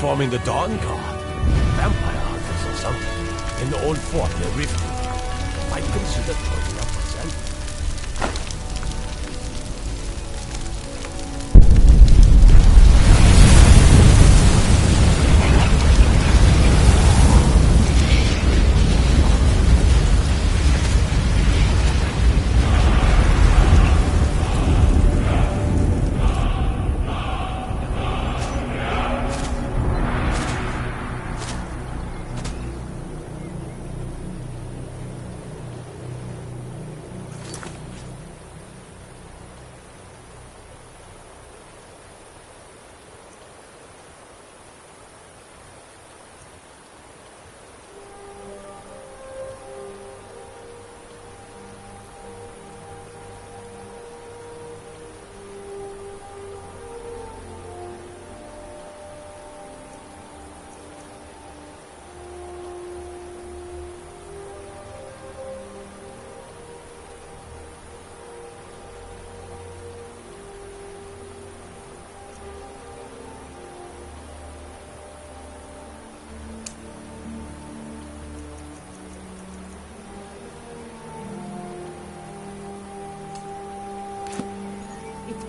Transforming the Dawn Guard. Vampire hunters or something. In the old fort near Riften. Might consider joining up myself.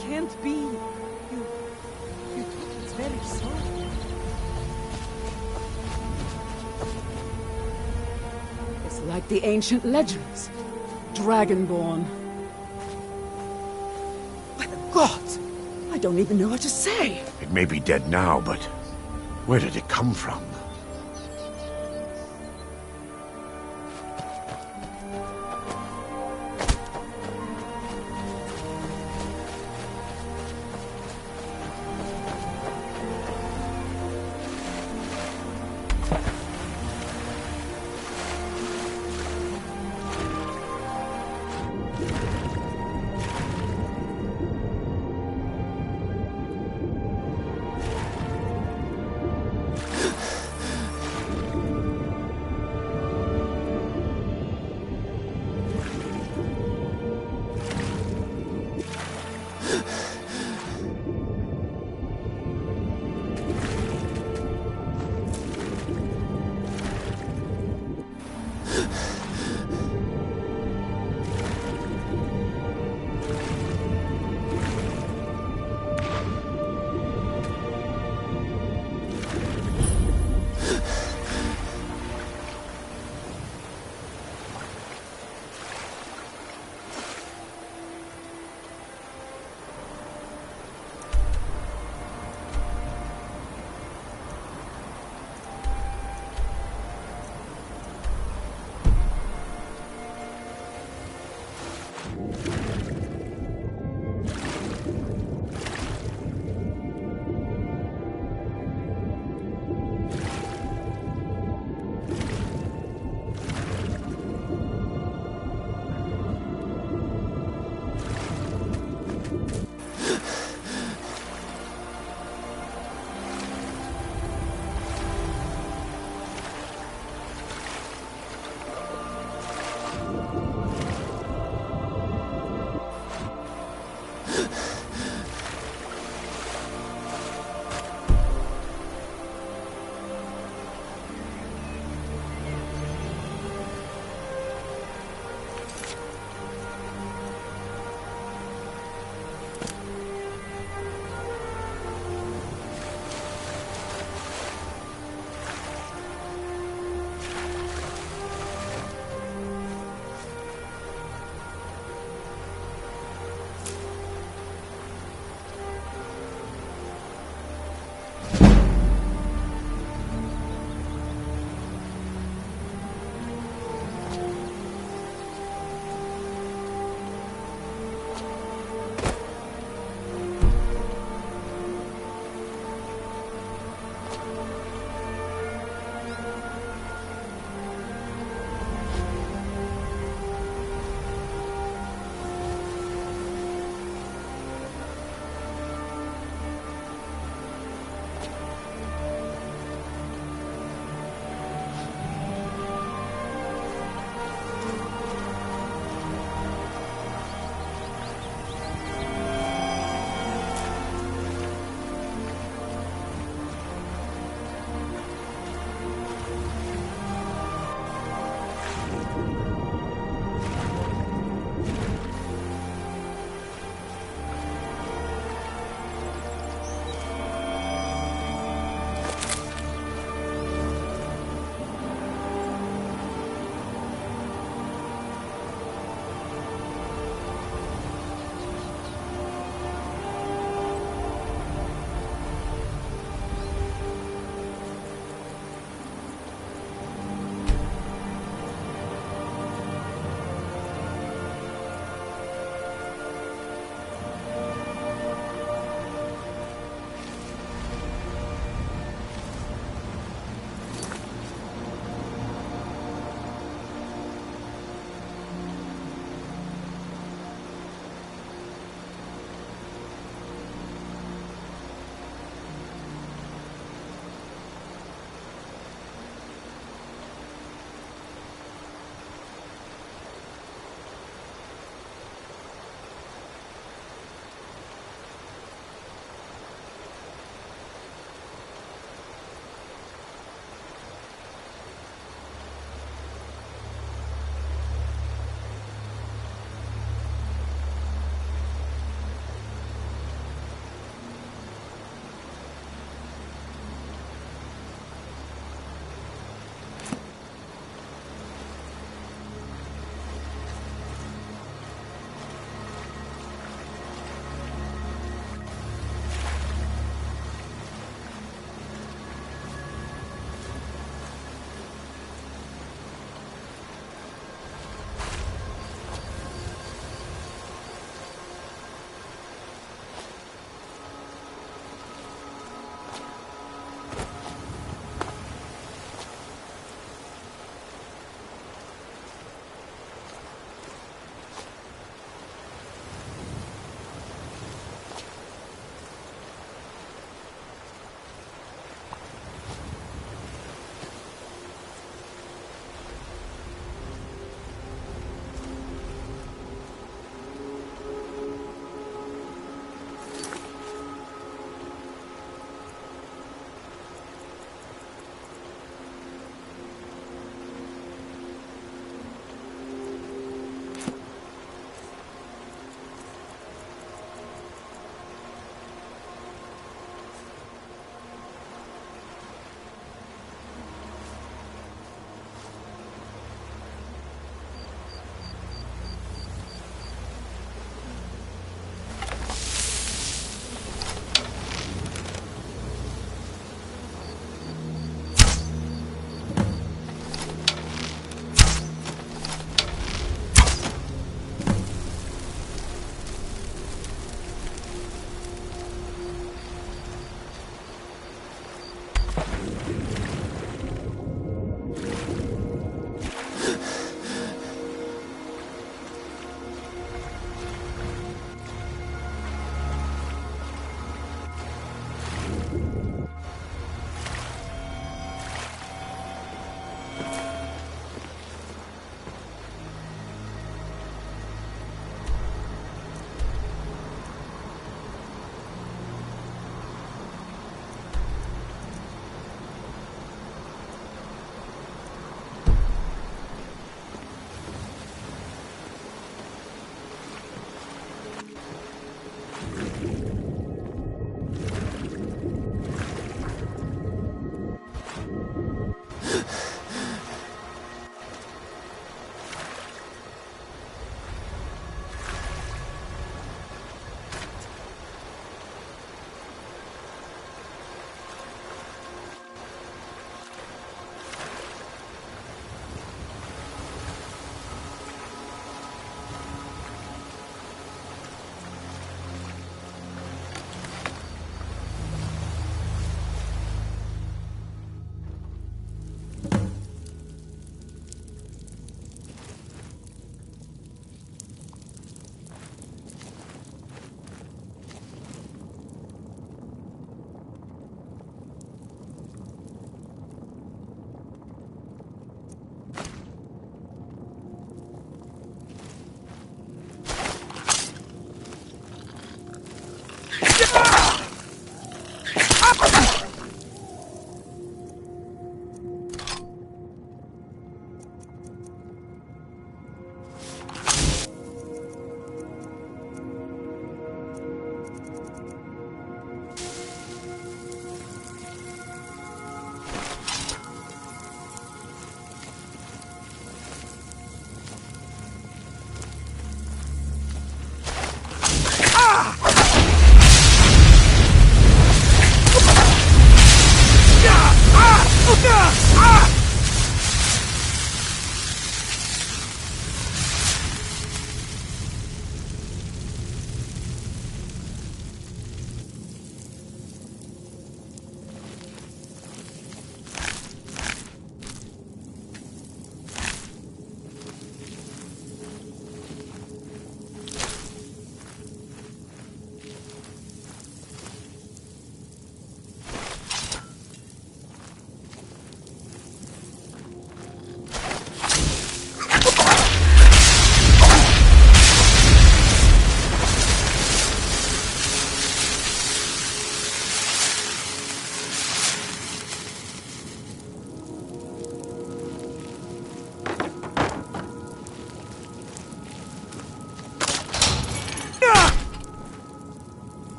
Can't be. You talk it very soft. It's like the ancient legends. Dragonborn. By the gods! I don't even know what to say. It may be dead now, but where did it come from?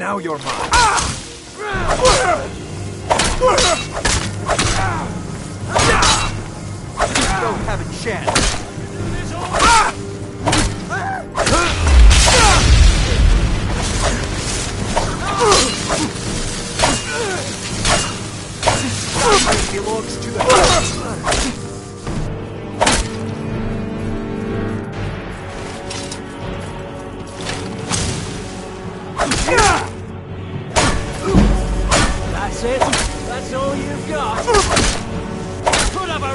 Now you're mine. You don't have a chance. It belongs to the That's it? That's all you've got? Put up a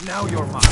Now you're mine.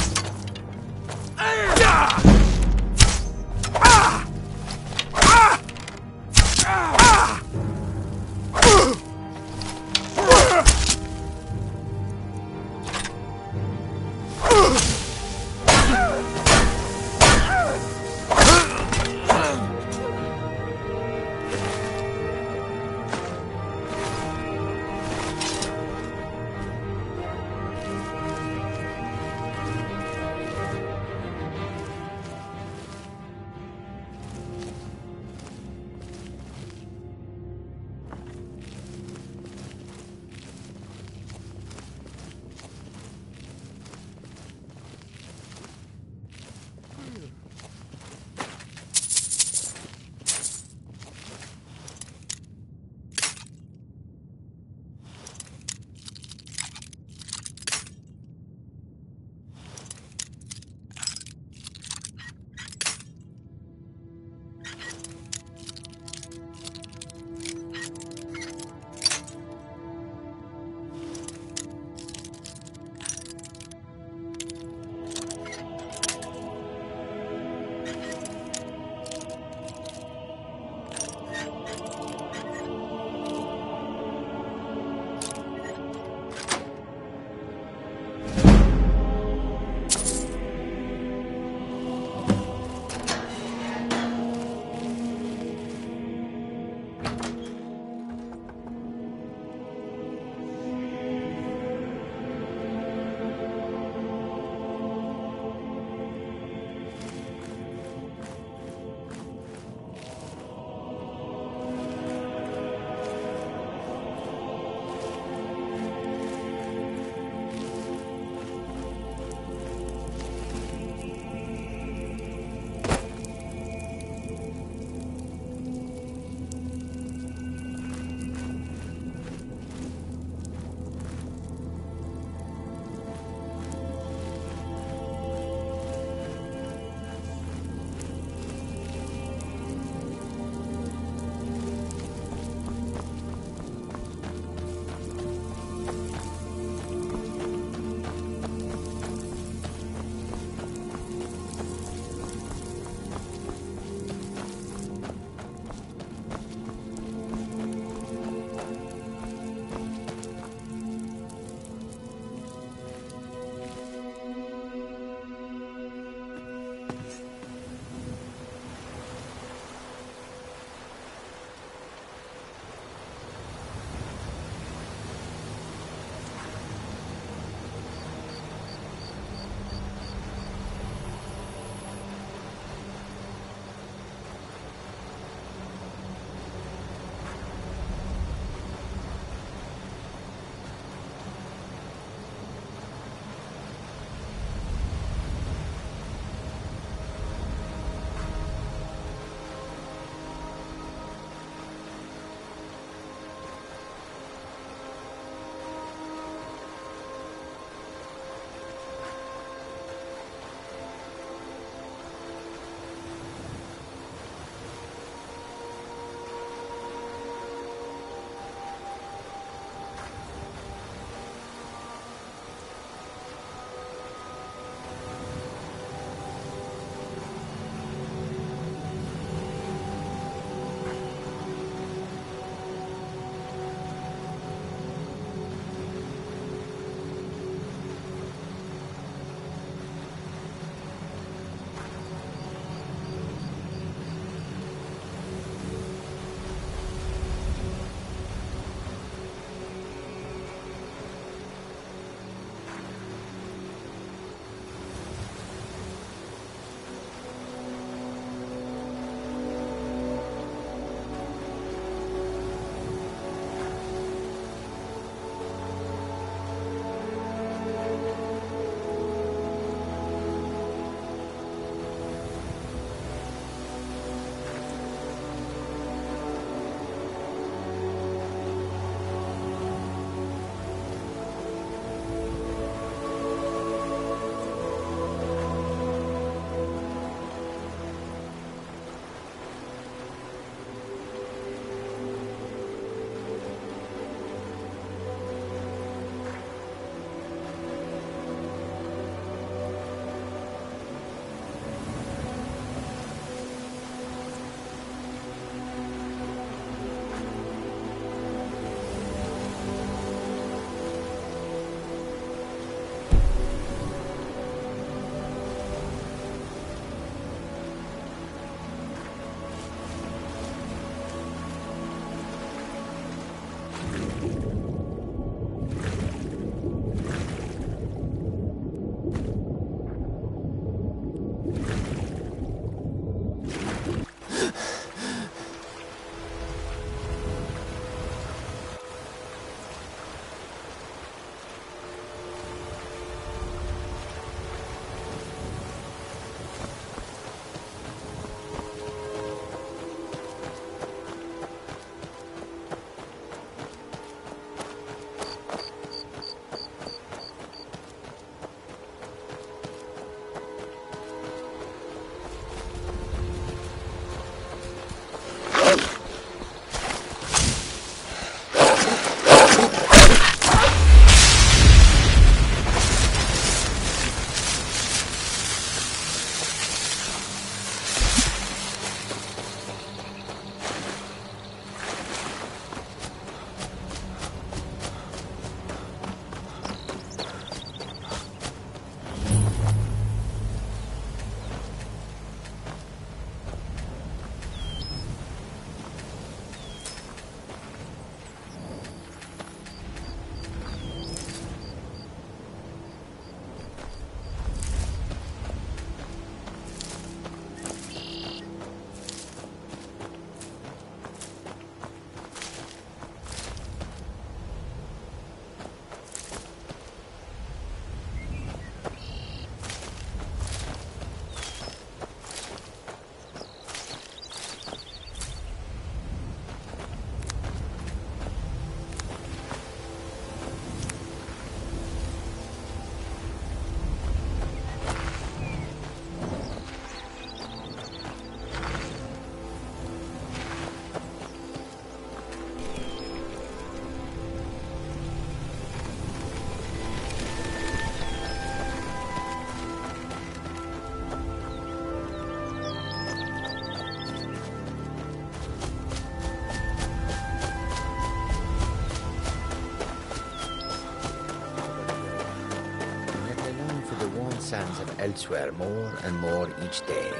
elsewhere more and more each day.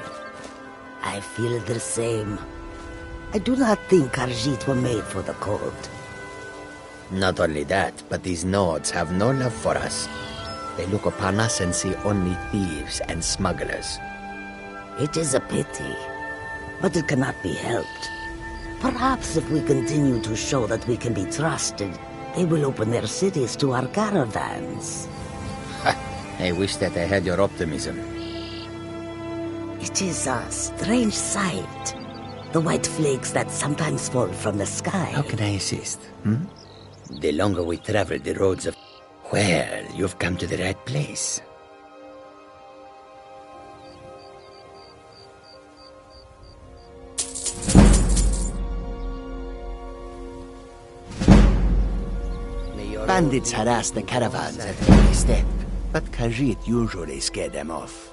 I feel the same. I do not think Khajiit were made for the cold. Not only that, but these Nords have no love for us. They look upon us and see only thieves and smugglers. It is a pity, but it cannot be helped. Perhaps if we continue to show that we can be trusted, they will open their cities to our caravans. I wish that I had your optimism. It is a strange sight. The white flakes that sometimes fall from the sky. How can I assist? The longer we travel the roads of... Well, you've come to the right place. Bandits harass the caravans at every step, but Khajiit usually scare them off.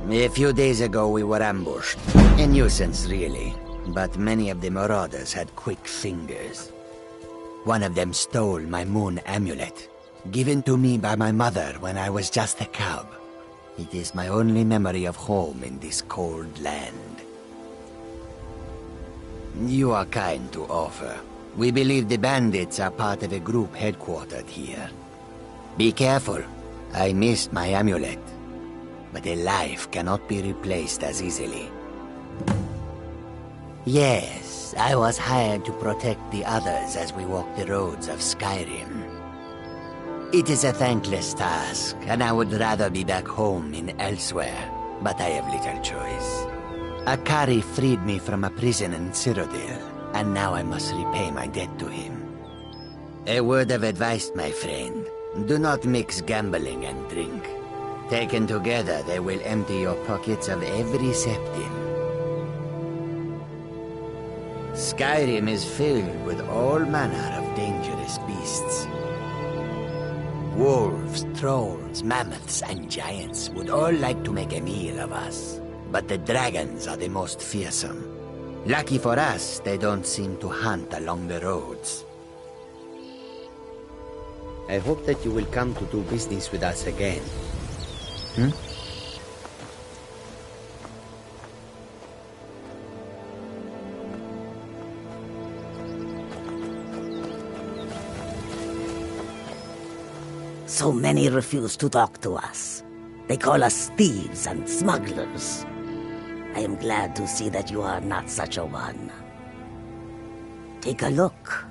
A few days ago we were ambushed. A nuisance, really. But many of the marauders had quick fingers. One of them stole my moon amulet, given to me by my mother when I was just a cub. It is my only memory of home in this cold land. You are kind to offer. We believe the bandits are part of a group headquartered here. Be careful. I missed my amulet. But a life cannot be replaced as easily. Yes, I was hired to protect the others as we walk the roads of Skyrim. It is a thankless task, and I would rather be back home in elsewhere, but I have little choice. Akari freed me from a prison in Cyrodiil, and now I must repay my debt to him. A word of advice, my friend. Do not mix gambling and drink. Taken together, they will empty your pockets of every septim. Skyrim is filled with all manner of dangerous beasts. Wolves, trolls, mammoths, and giants would all like to make a meal of us. But the dragons are the most fearsome. Lucky for us, they don't seem to hunt along the roads. I hope that you will come to do business with us again. So many refuse to talk to us. They call us thieves and smugglers. I am glad to see that you are not such a one. Take a look.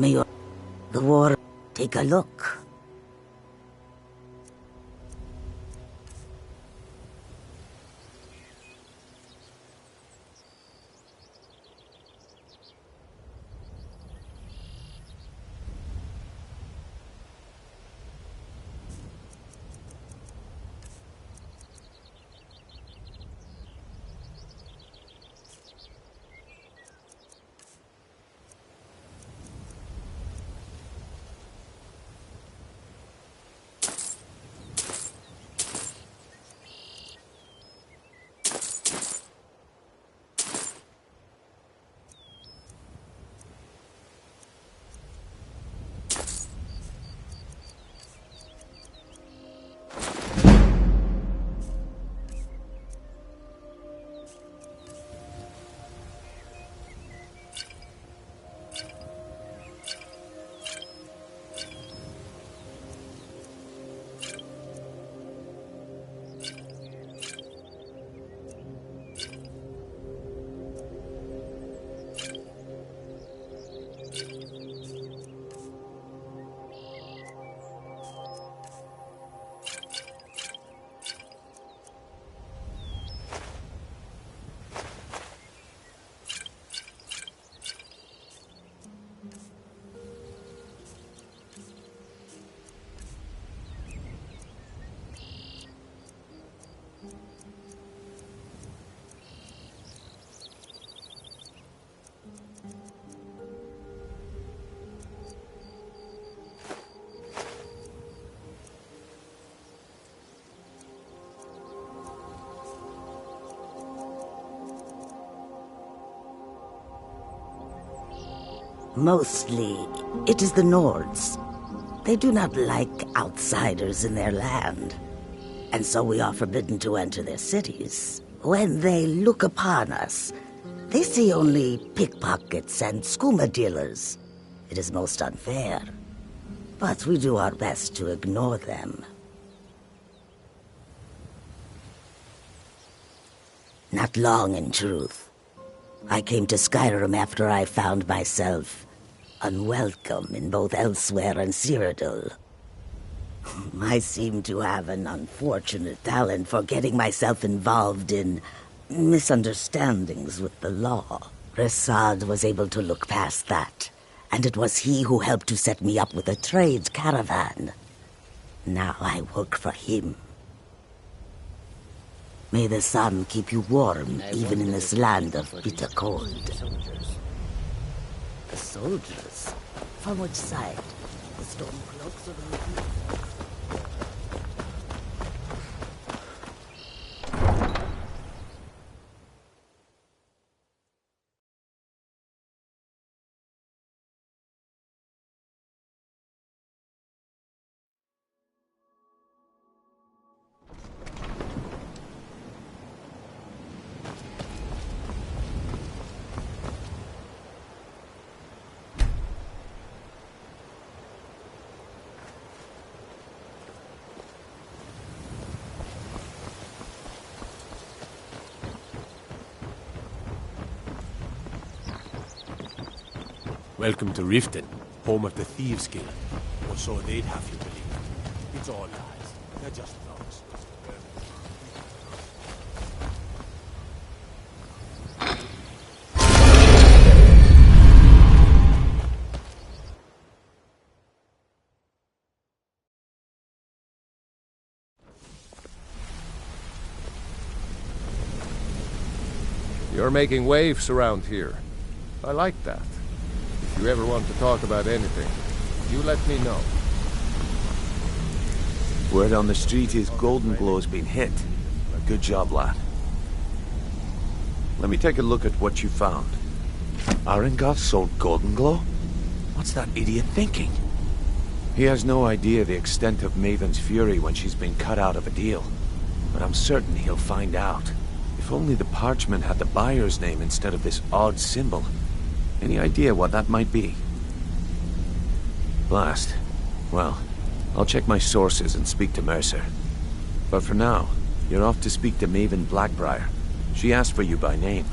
May the war take a look. Mostly, it is the Nords. They do not like outsiders in their land, and so we are forbidden to enter their cities. When they look upon us, they see only pickpockets and skooma dealers. It is most unfair, but we do our best to ignore them. Not long, in truth. I came to Skyrim after I found myself unwelcome in both Elsewhere and Cyrodiil. I seem to have an unfortunate talent for getting myself involved in misunderstandings with the law. Resad was able to look past that, and it was he who helped to set me up with a trade caravan. Now I work for him. May the sun keep you warm, even in this land of bitter cold. The soldiers? From which side? The Stormcloaks or the Review? Welcome to Riften, home of the Thieves Guild. Or so they'd have you believe. It's all lies. They're just thugs. You're making waves around here. I like that. If you ever want to talk about anything, you let me know. Word on the street is Golden Glow's been hit. Good job, lad. Let me take a look at what you found. Arengoth sold Golden Glow? What's that idiot thinking? He has no idea the extent of Maven's fury when she's been cut out of a deal. But I'm certain he'll find out. If only the parchment had the buyer's name instead of this odd symbol. Any idea what that might be? Blast. Well, I'll check my sources and speak to Mercer. But for now, you're off to speak to Maven Blackbriar. She asked for you by name.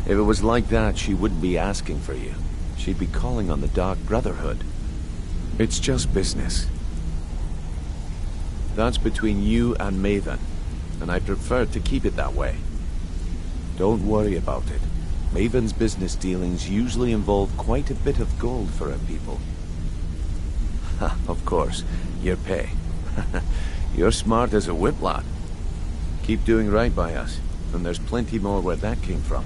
If it was like that, she wouldn't be asking for you. She'd be calling on the Dark Brotherhood. It's just business. That's between you and Maven, and I prefer to keep it that way. Don't worry about it. Maven's business dealings usually involve quite a bit of gold for her people. Ha, of course, your pay. You're smart as a whip, lad. Keep doing right by us, and there's plenty more where that came from.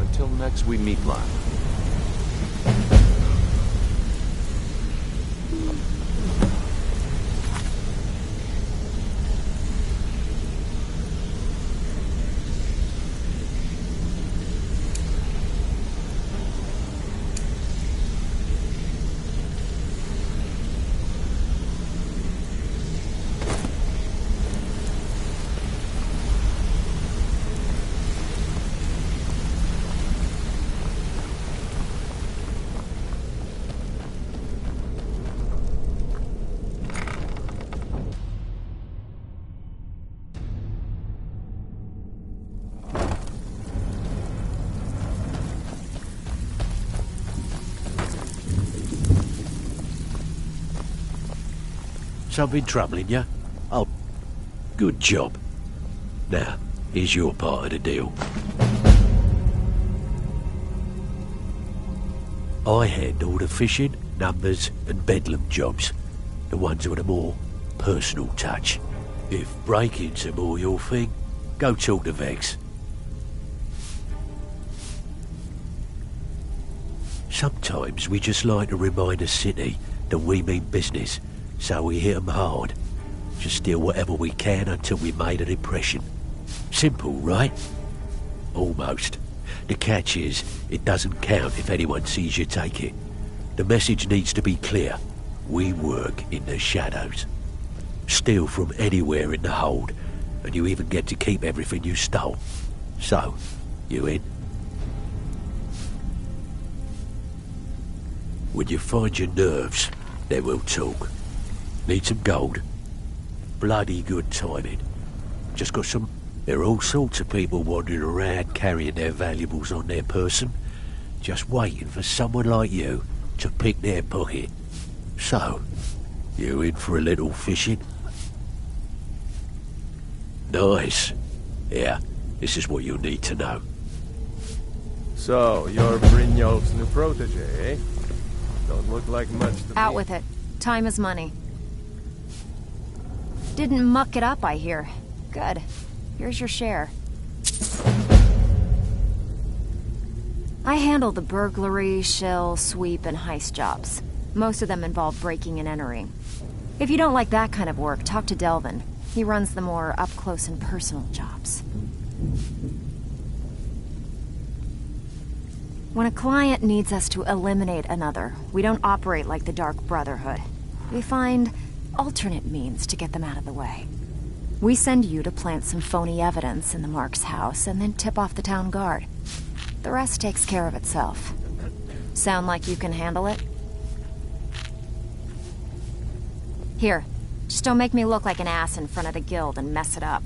Until next we meet, lad. Something troubling you? Oh, good job. Now, here's your part of the deal. I handle the fishing, numbers, and bedlam jobs. The ones with a more personal touch. If breaking's more your thing, go talk to Vex. Sometimes we just like to remind the city that we mean business. So we hit 'em hard. Just steal whatever we can until we made an impression. Simple, right? Almost. The catch is, it doesn't count if anyone sees you take it. The message needs to be clear. We work in the shadows. Steal from anywhere in the hold, and you even get to keep everything you stole. So, you in? When you find your nerves, then we'll talk. Need some gold? Bloody good timing. Just got some... There are all sorts of people wandering around carrying their valuables on their person, just waiting for someone like you to pick their pocket. So, you in for a little fishing? Nice. Yeah, this is what you'll need to know. So, you're Brynjolf's new protege, eh? Don't look like much to Out me. with it. Time is money. Didn't muck it up, I hear. Good. Here's your share. I handle the burglary, shill, sweep, and heist jobs. Most of them involve breaking and entering. If you don't like that kind of work, talk to Delvin. He runs the more up-close and personal jobs. When a client needs us to eliminate another, we don't operate like the Dark Brotherhood. We find alternate means to get them out of the way. We send you to plant some phony evidence in the Mark's house and then tip off the town guard. The rest takes care of itself. Sound like you can handle it? Here, just don't make me look like an ass in front of the guild and mess it up.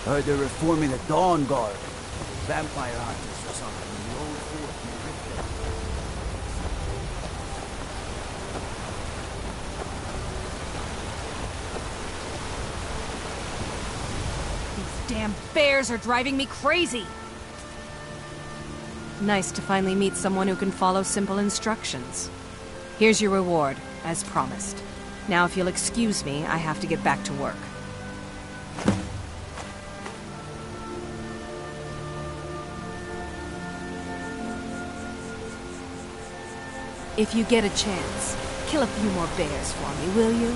Heard they're reforming the Dawn Guard. Vampire hunters or something in the old fort near Riften. These damn bears are driving me crazy! Nice to finally meet someone who can follow simple instructions. Here's your reward, as promised. Now if you'll excuse me, I have to get back to work. If you get a chance, kill a few more bears for me, will you?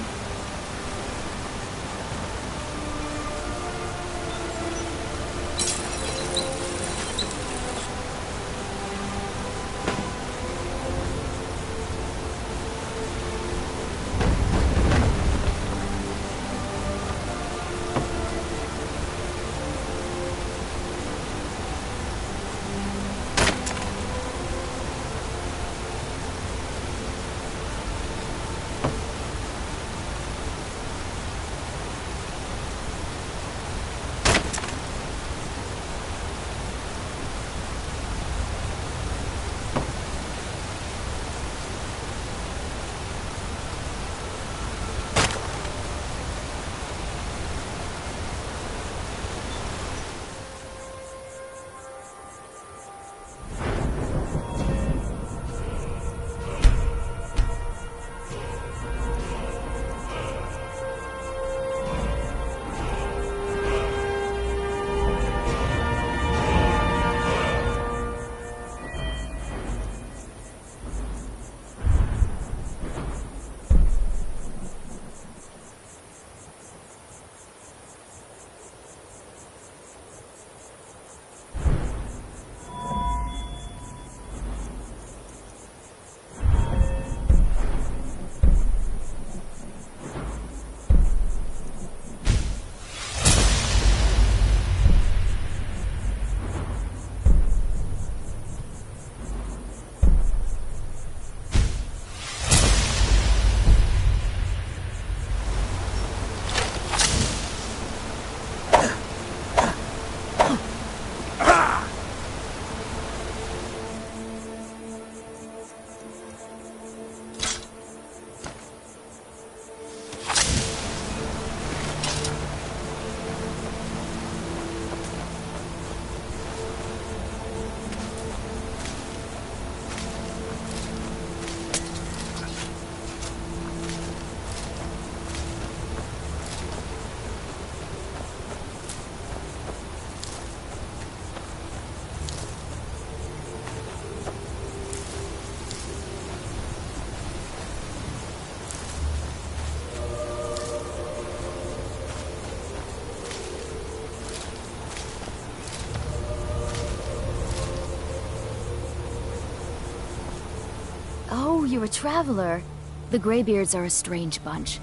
Oh, you're a traveler. The Greybeards are a strange bunch.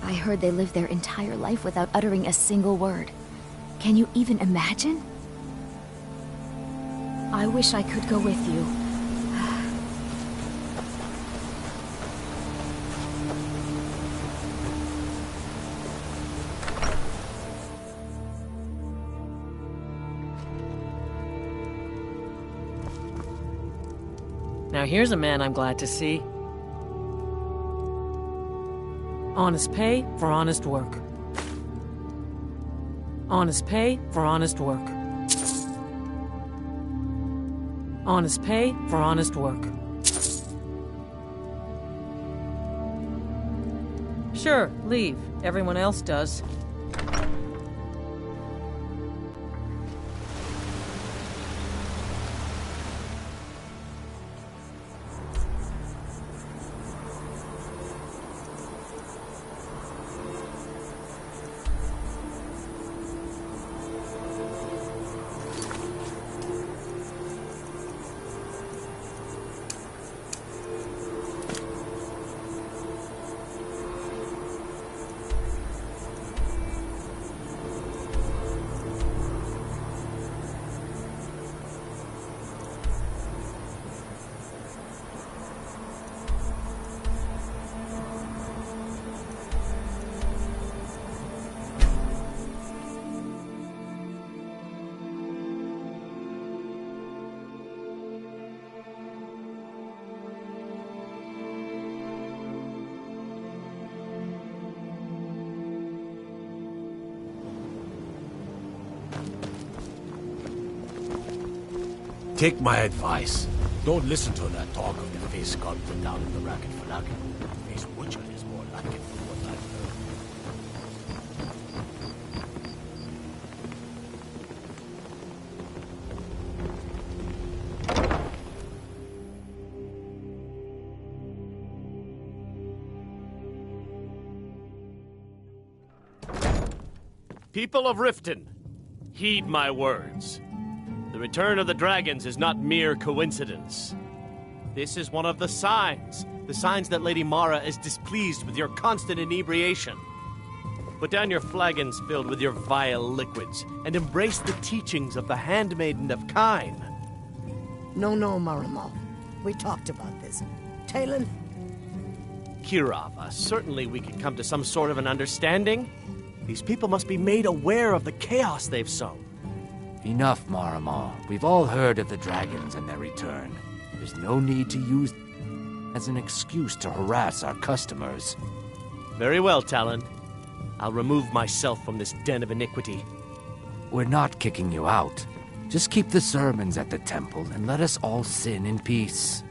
I heard they live their entire life without uttering a single word. Can you even imagine? I wish I could go with you. Now here's a man I'm glad to see. Honest pay for honest work. Honest pay for honest work. Honest pay for honest work. Sure, leave. Everyone else does. Take my advice. Don't listen to that talk of the face god put down in the racket for lacking. Face butcher is more like it from what I've heard. People of Riften, heed my words. The return of the dragons is not mere coincidence. This is one of the signs that Lady Mara is displeased with your constant inebriation. Put down your flagons filled with your vile liquids, and embrace the teachings of the Handmaiden of Kine. No, Marimo. We talked about this. Talon? Kirava, certainly we could come to some sort of an understanding. These people must be made aware of the chaos they've sown. Enough, Marimo. We've all heard of the dragons and their return. There's no need to use as an excuse to harass our customers. Very well, Talon. I'll remove myself from this den of iniquity. We're not kicking you out. Just keep the sermons at the temple and let us all sin in peace.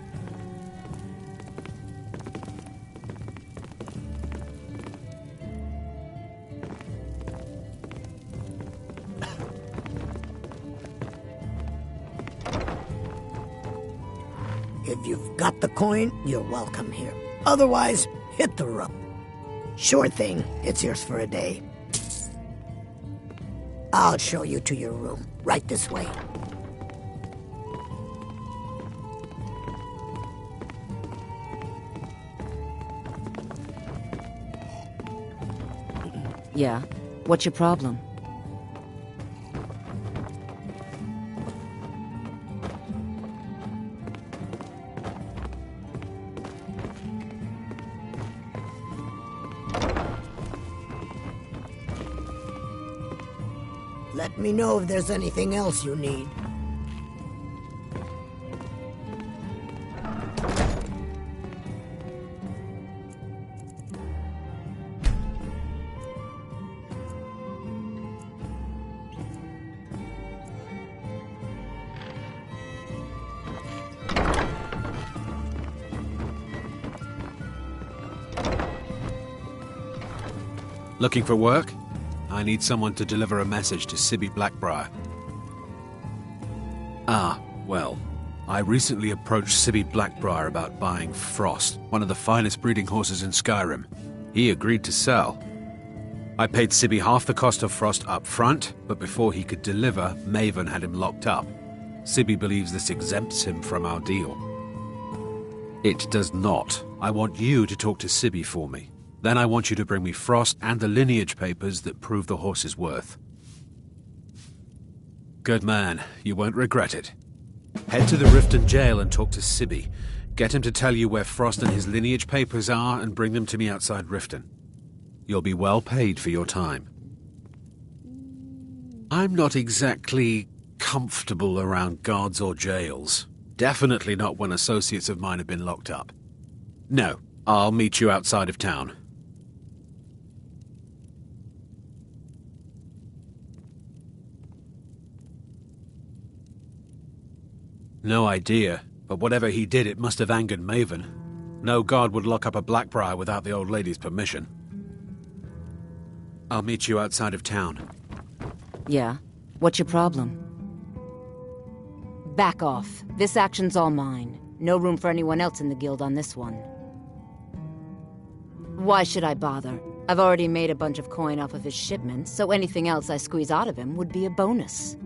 If you've got the coin, you're welcome here. Otherwise, hit the road. Sure thing, it's yours for a day. I'll show you to your room. Right this way. Yeah? What's your problem? Let me know if there's anything else you need. Looking for work? I need someone to deliver a message to Sibby Blackbriar. Well, I recently approached Sibby Blackbriar about buying Frost, one of the finest breeding horses in Skyrim. He agreed to sell. I paid Sibby half the cost of Frost up front, but before he could deliver, Maven had him locked up. Sibby believes this exempts him from our deal. It does not. I want you to talk to Sibby for me. Then I want you to bring me Frost and the lineage papers that prove the horse's worth. Good man. You won't regret it. Head to the Riften jail and talk to Sibby. Get him to tell you where Frost and his lineage papers are and bring them to me outside Riften. You'll be well paid for your time. I'm not exactly comfortable around guards or jails. Definitely not when associates of mine have been locked up. No, I'll meet you outside of town. No idea, but whatever he did, it must have angered Maven. No guard would lock up a Blackbriar without the old lady's permission. I'll meet you outside of town. Yeah? What's your problem? Back off. This action's all mine. No room for anyone else in the guild on this one. Why should I bother? I've already made a bunch of coin off of his shipments, so anything else I squeeze out of him would be a bonus.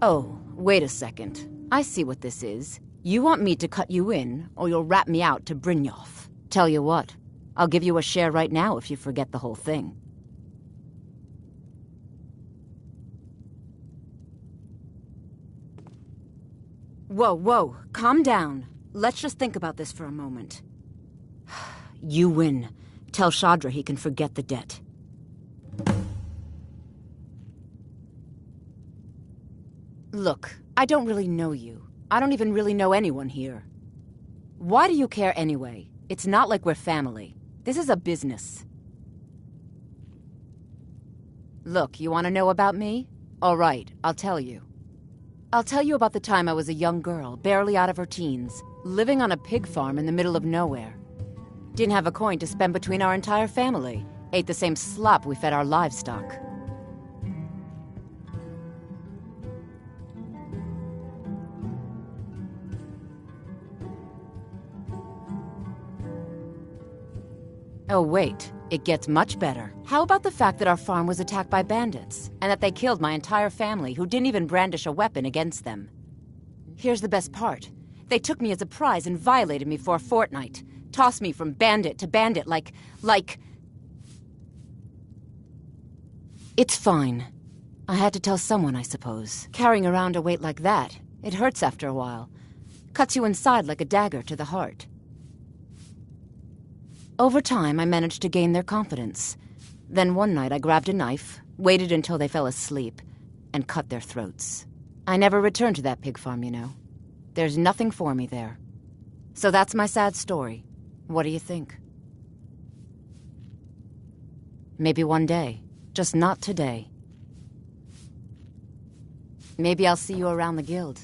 Oh, wait a second. I see what this is. You want me to cut you in, or you'll rat me out to Brynjolf. Tell you what, I'll give you a share right now if you forget the whole thing. Whoa, calm down. Let's just think about this for a moment. You win. Tell Shadra he can forget the debt. Look, I don't really know you. I don't even really know anyone here. Why do you care anyway? It's not like we're family. This is a business. Look, you want to know about me? All right, I'll tell you. I'll tell you about the time I was a young girl, barely out of her teens, living on a pig farm in the middle of nowhere. Didn't have a coin to spend between our entire family. Ate the same slop we fed our livestock. Oh wait, it gets much better. How about the fact that our farm was attacked by bandits, and that they killed my entire family who didn't even brandish a weapon against them? Here's the best part. They took me as a prize and violated me for a fortnight. Tossed me from bandit to bandit like... It's fine. I had to tell someone, I suppose. Carrying around a weight like that, it hurts after a while. Cuts you inside like a dagger to the heart. Over time, I managed to gain their confidence. Then one night I grabbed a knife, waited until they fell asleep, and cut their throats. I never returned to that pig farm, you know. There's nothing for me there. So that's my sad story. What do you think? Maybe one day. Just not today. Maybe I'll see you around the guild.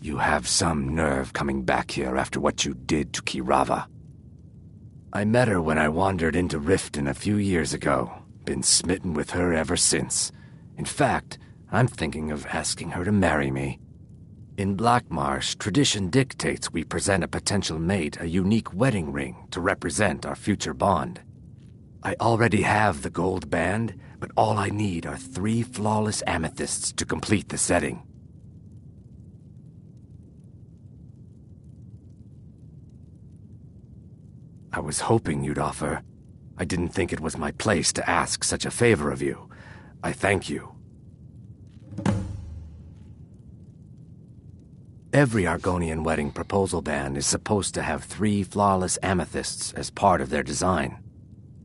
You have some nerve coming back here after what you did to Kirava. I met her when I wandered into Riften a few years ago. Been smitten with her ever since. In fact, I'm thinking of asking her to marry me. In Black Marsh, tradition dictates we present a potential mate a unique wedding ring to represent our future bond. I already have the gold band, but all I need are 3 flawless amethysts to complete the setting. I was hoping you'd offer. I didn't think it was my place to ask such a favor of you. I thank you. Every Argonian wedding proposal band is supposed to have 3 flawless amethysts as part of their design.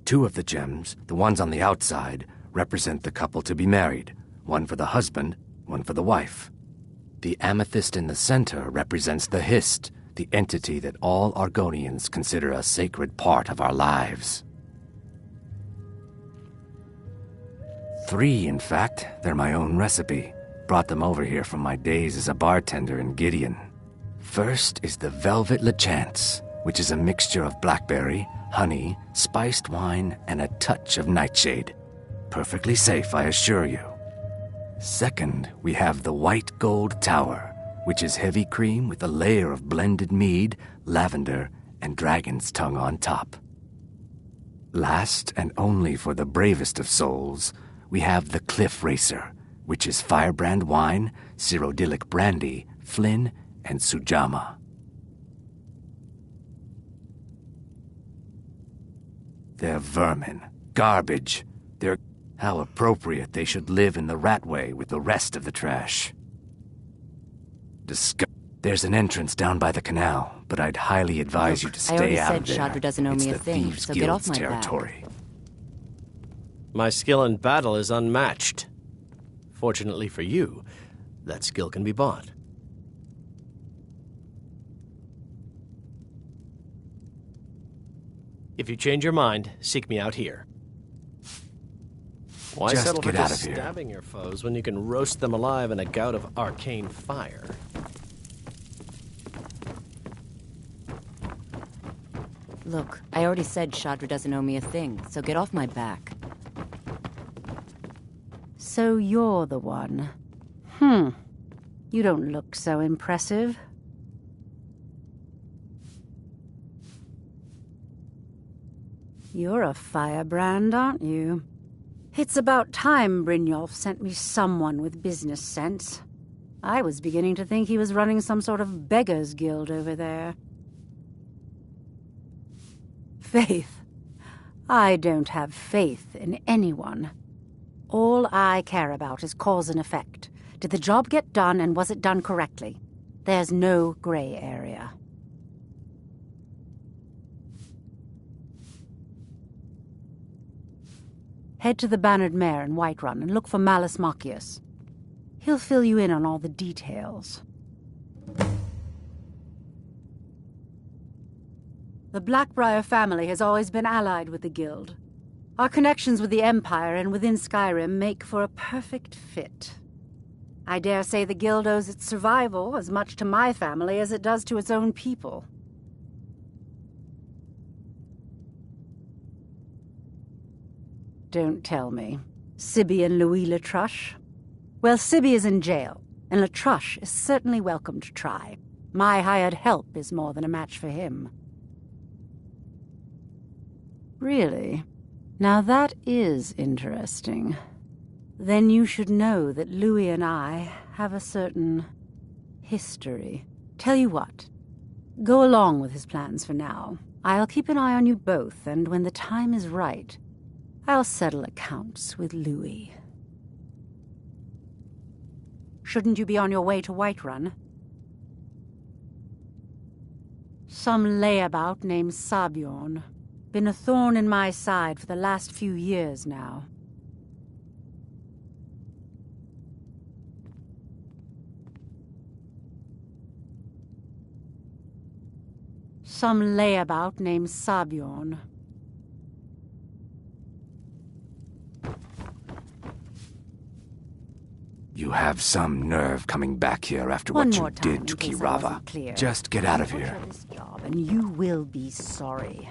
2 of the gems, the ones on the outside, represent the couple to be married. 1 for the husband, 1 for the wife. The amethyst in the center represents the Hist, the entity that all Argonians consider a sacred part of our lives. 3, in fact. They're my own recipe. Brought them over here from my days as a bartender in Gideon. First is the Velvet Lechance, which is a mixture of blackberry, honey, spiced wine, and a touch of nightshade. Perfectly safe, I assure you. Second, we have the White Gold Tower, which is heavy cream with a layer of blended mead, lavender, and dragon's tongue on top. Last, and only for the bravest of souls, we have the Cliff Racer, which is firebrand wine, Cyrodiilic brandy, Flynn, and Sujama. They're vermin. Garbage. They're... How appropriate they should live in the Ratway with the rest of the trash. There's an entrance down by the canal, but I'd highly advise you to stay out of there. I already said Shadra doesn't owe me a thing, so get off my territory. back. My skill in battle is unmatched. Fortunately for you, that skill can be bought. If you change your mind, seek me out here. Why Just settle for get out just of here. stabbing your foes when you can roast them alive in a gout of arcane fire? Look, I already said Shadra doesn't owe me a thing, so get off my back. So you're the one. You don't look so impressive. You're a firebrand, aren't you? It's about time Brynjolf sent me someone with business sense. I was beginning to think he was running some sort of beggars' guild over there. Faith. I don't have faith in anyone. All I care about is cause and effect. Did the job get done, and was it done correctly? There's no gray area. Head to the Bannered Mare in Whiterun and look for Malus Machius. He'll fill you in on all the details. The Blackbriar family has always been allied with the Guild. Our connections with the Empire and within Skyrim make for a perfect fit. I dare say the Guild owes its survival as much to my family as it does to its own people. Don't tell me. Sibby and Louis Latruche? Well, Sibby is in jail, and Latruche is certainly welcome to try. My hired help is more than a match for him. Really? Now that is interesting. Then you should know that Louis and I have a certain history. Tell you what, go along with his plans for now. I'll keep an eye on you both, and when the time is right, I'll settle accounts with Louis. Shouldn't you be on your way to Whiterun? Some layabout named Sabjorn. Been a thorn in my side for the last few years now. Some layabout named Sabjorn. You have some nerve coming back here after what you did to Kirava. Just get out of here. This job, and you will be sorry.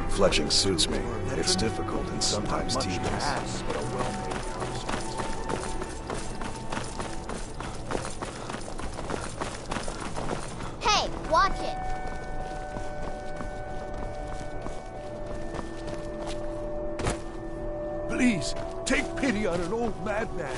Fletching suits me. It's difficult and sometimes tedious. Hey, watch it! Please, take pity on an old madman.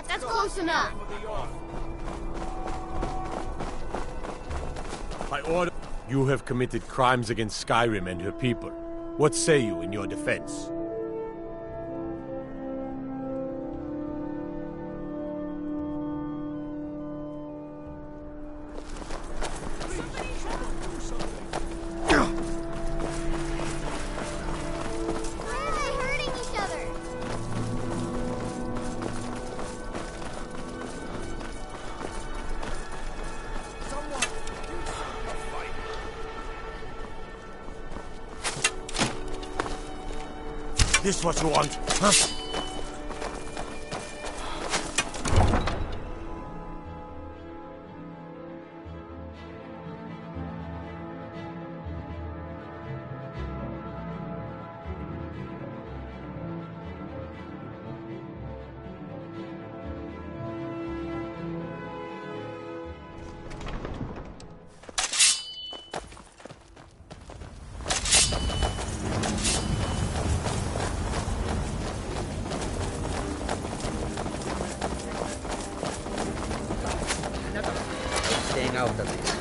That's close enough. By order, you have committed crimes against Skyrim and her people. What say you in your defense? This what you want, huh? Staying out of this.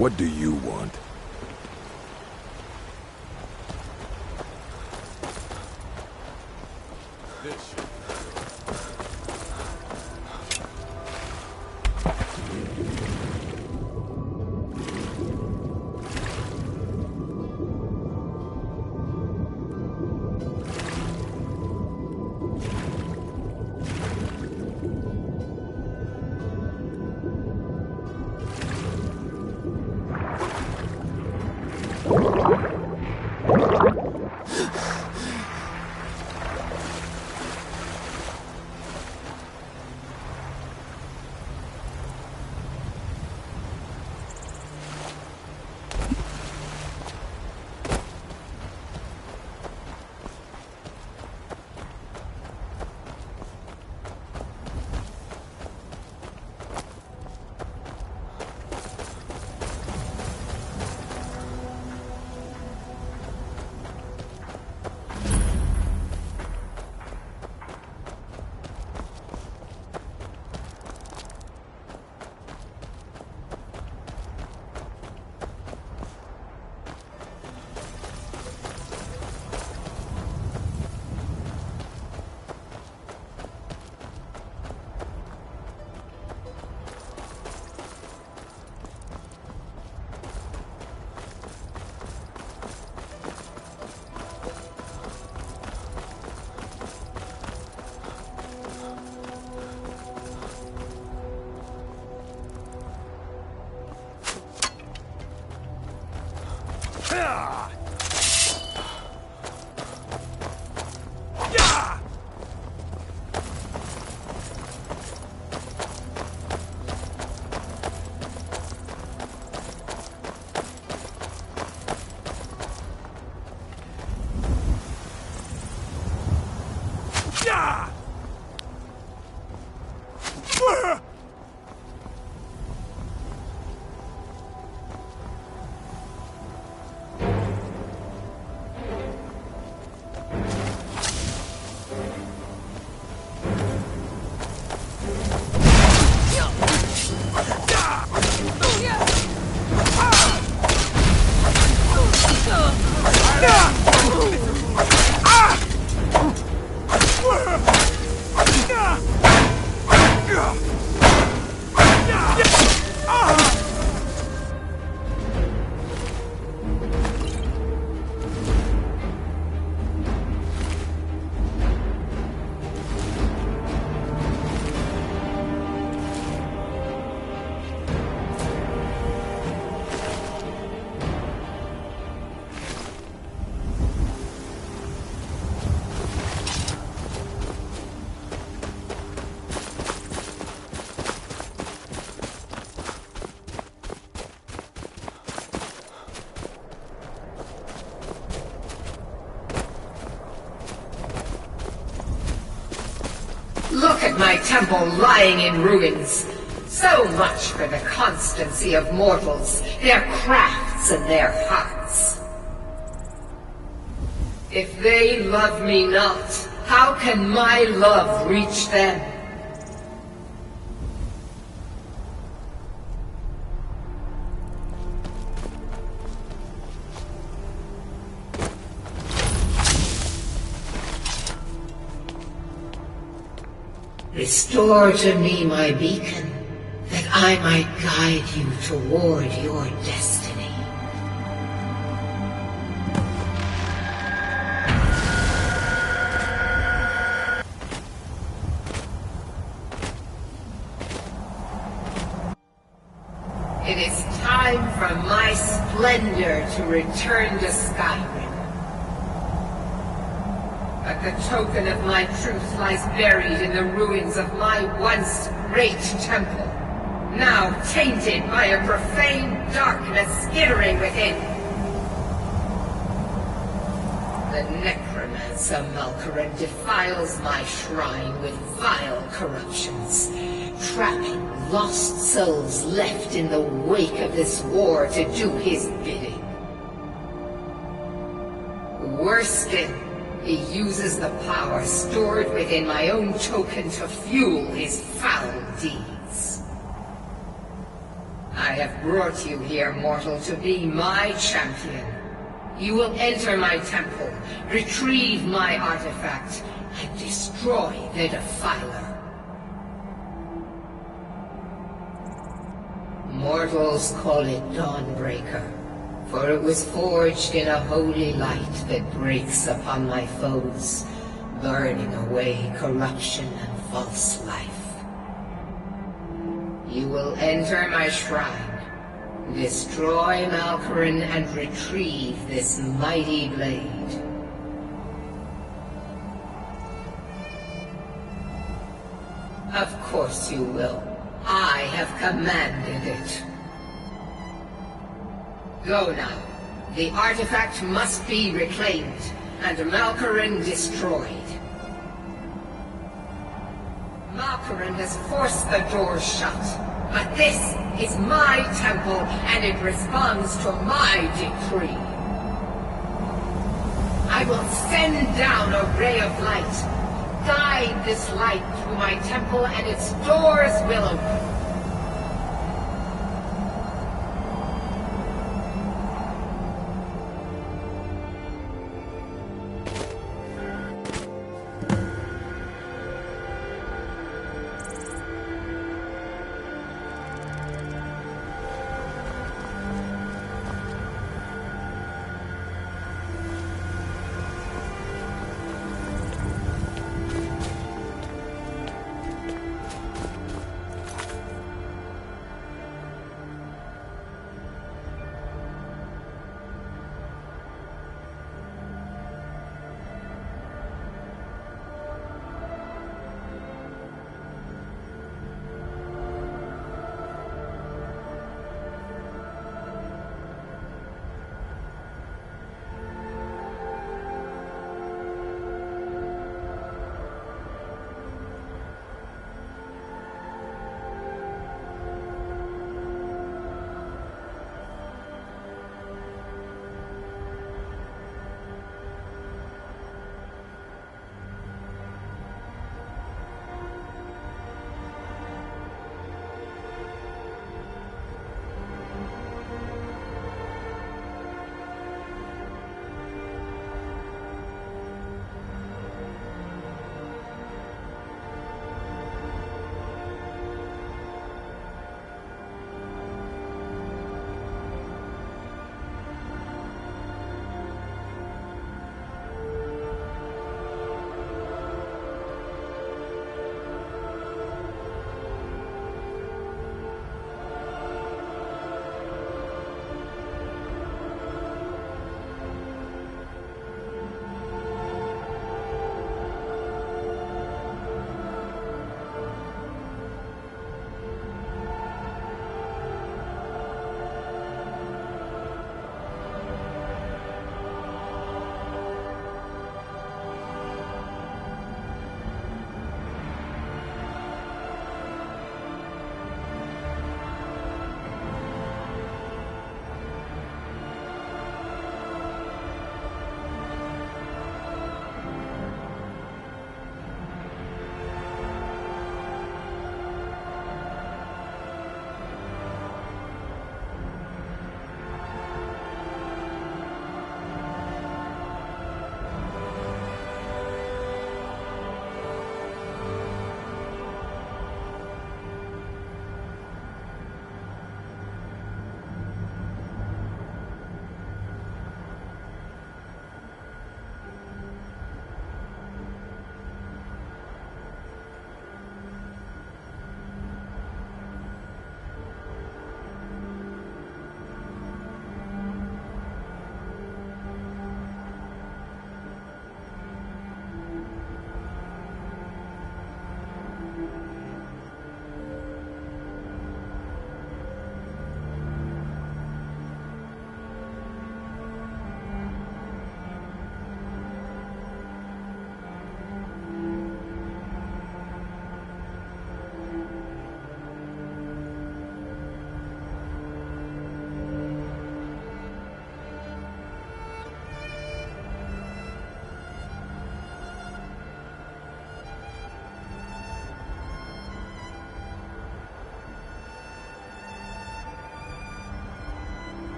What do you want? Look at my temple lying in ruins. So much for the constancy of mortals, their crafts and their hearts. If they love me not, how can my love reach them? Restore to me my beacon, that I might guide you toward your destiny. It is time for my splendor to return to Skyrim. But the token of my truth lies buried in the ruins of my once great temple, now tainted by a profane darkness skittering within. The necromancer Malkaran defiles my shrine with vile corruptions, trapping lost souls left in the wake of this war to do his bidding. Worse still, he uses the power stored within my own token to fuel his foul deeds. I have brought you here, mortal, to be my champion. You will enter my temple, retrieve my artifact, and destroy the Defiler. Mortals call it Dawnbreaker, for it was forged in a holy light that breaks upon my foes, burning away corruption and false life. You will enter my shrine, destroy Malkoran, and retrieve this mighty blade. Of course you will. I have commanded it. Go now. The artifact must be reclaimed, and Malkoran destroyed. Malkoran has forced the doors shut, but this is my temple, and it responds to my decree. I will send down a ray of light. Guide this light through my temple, and its doors will open.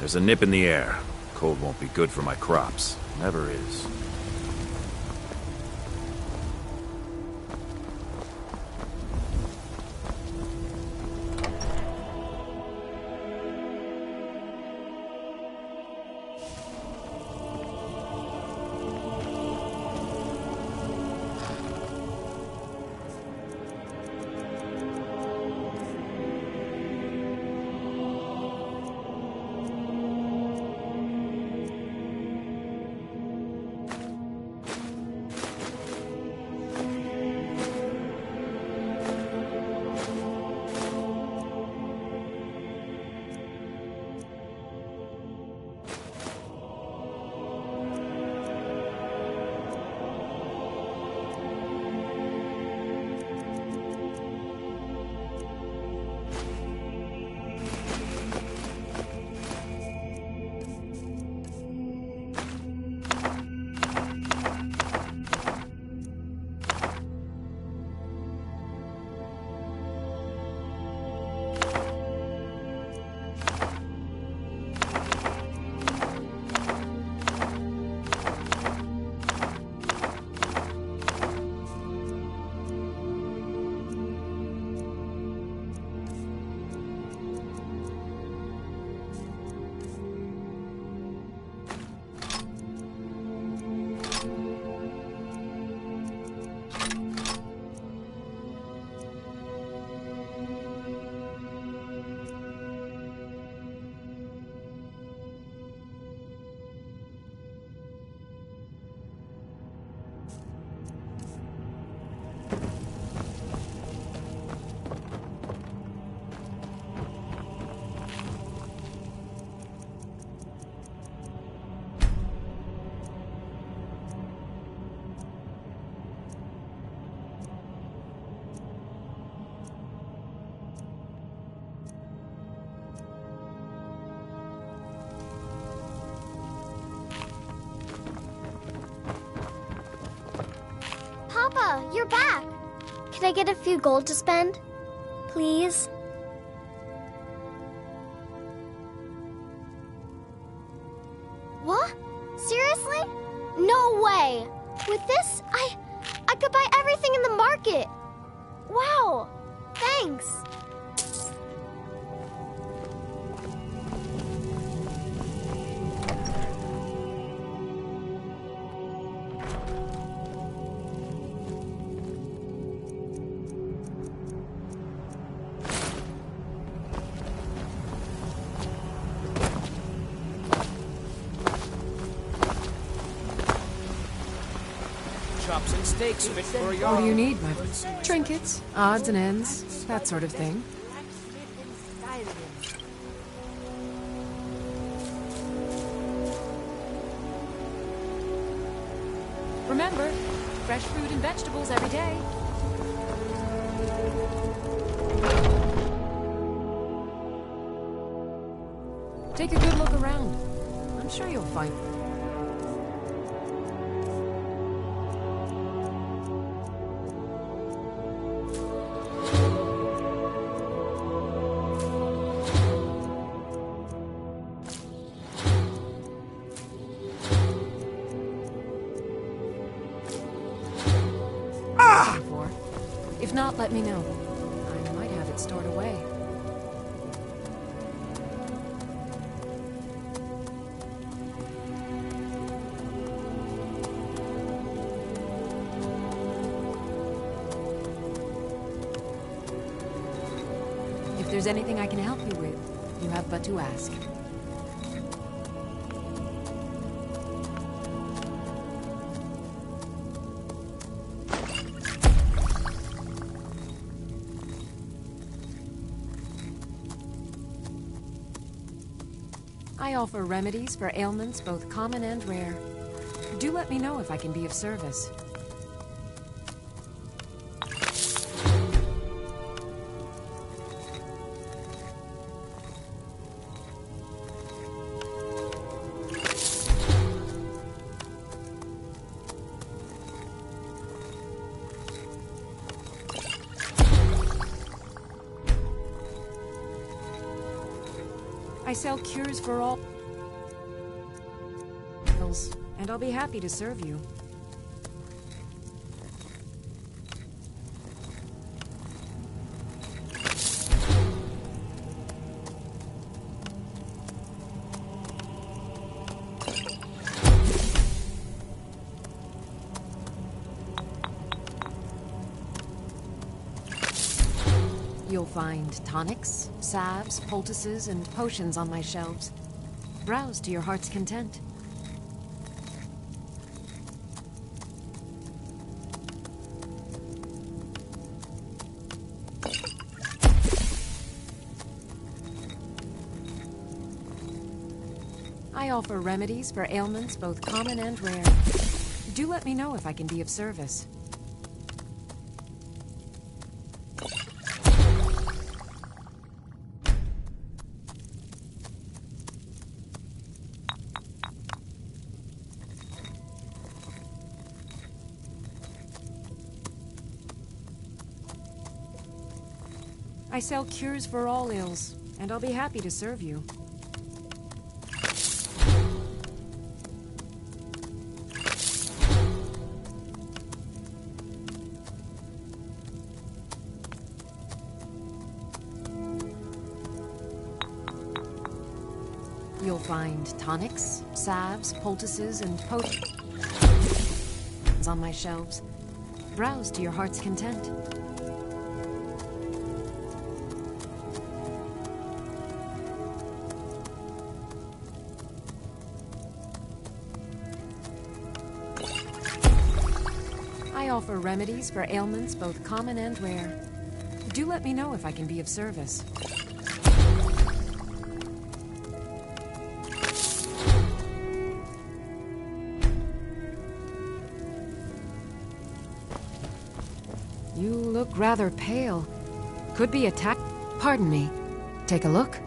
There's a nip in the air. Cold won't be good for my crops. Never is. Papa, you're back. Can I get a few gold to spend? Please? What? Seriously? No way! With this, I could buy everything in the market. Wow! Thanks! Chops and steaks fit for a What yard. do you need, my friend? Trinkets, odds and ends, that sort of thing. Remember, fresh fruit and vegetables every day. Take a good look around. I'm sure you'll find. If not, let me know. I might have it stored away. If there's anything I can help you with, you have but to ask. I offer remedies for ailments both common and rare. Do let me know if I can be of service. I sell cures for all. and I'll be happy to serve you. You'll find tonics, salves, poultices, and potions on my shelves. Browse to your heart's content. I offer remedies for ailments both common and rare. Do let me know if I can be of service. I sell cures for all ills, and I'll be happy to serve you. You'll find tonics, salves, poultices, and potions on my shelves. Browse to your heart's content. I offer remedies for ailments both common and rare. Do let me know if I can be of service. You look rather pale. Could be attack. Pardon me. Take a look.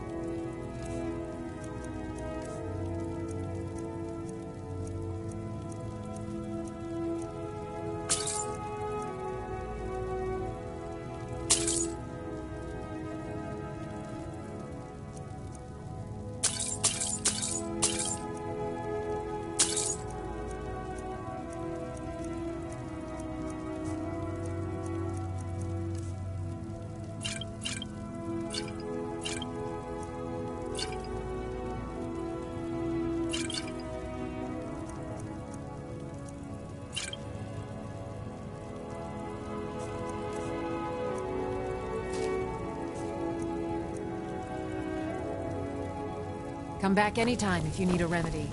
Come back anytime if you need a remedy.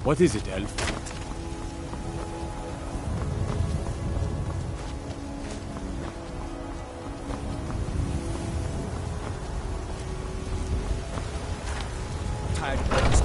What is it, Elf? Tired of this.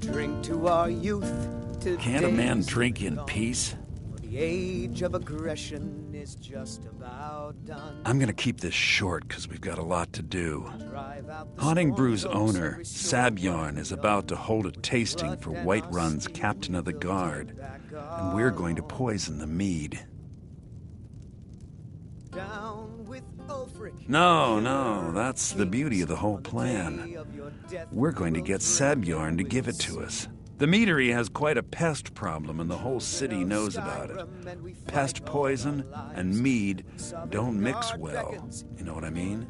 drink to our youth. Can't a man drink in peace? The age of aggression is just about done. I'm gonna keep this short because we've got a lot to do. Haunting Brew's owner, Sabjorn, is about to hold a tasting for Whiterun's captain of the guard, and we're going to poison the mead. No, that's the beauty of the whole plan. We're going to get Sabjorn to give it to us. The meadery has quite a pest problem, and the whole city knows about it. Pest poison and mead don't mix well, you know what I mean?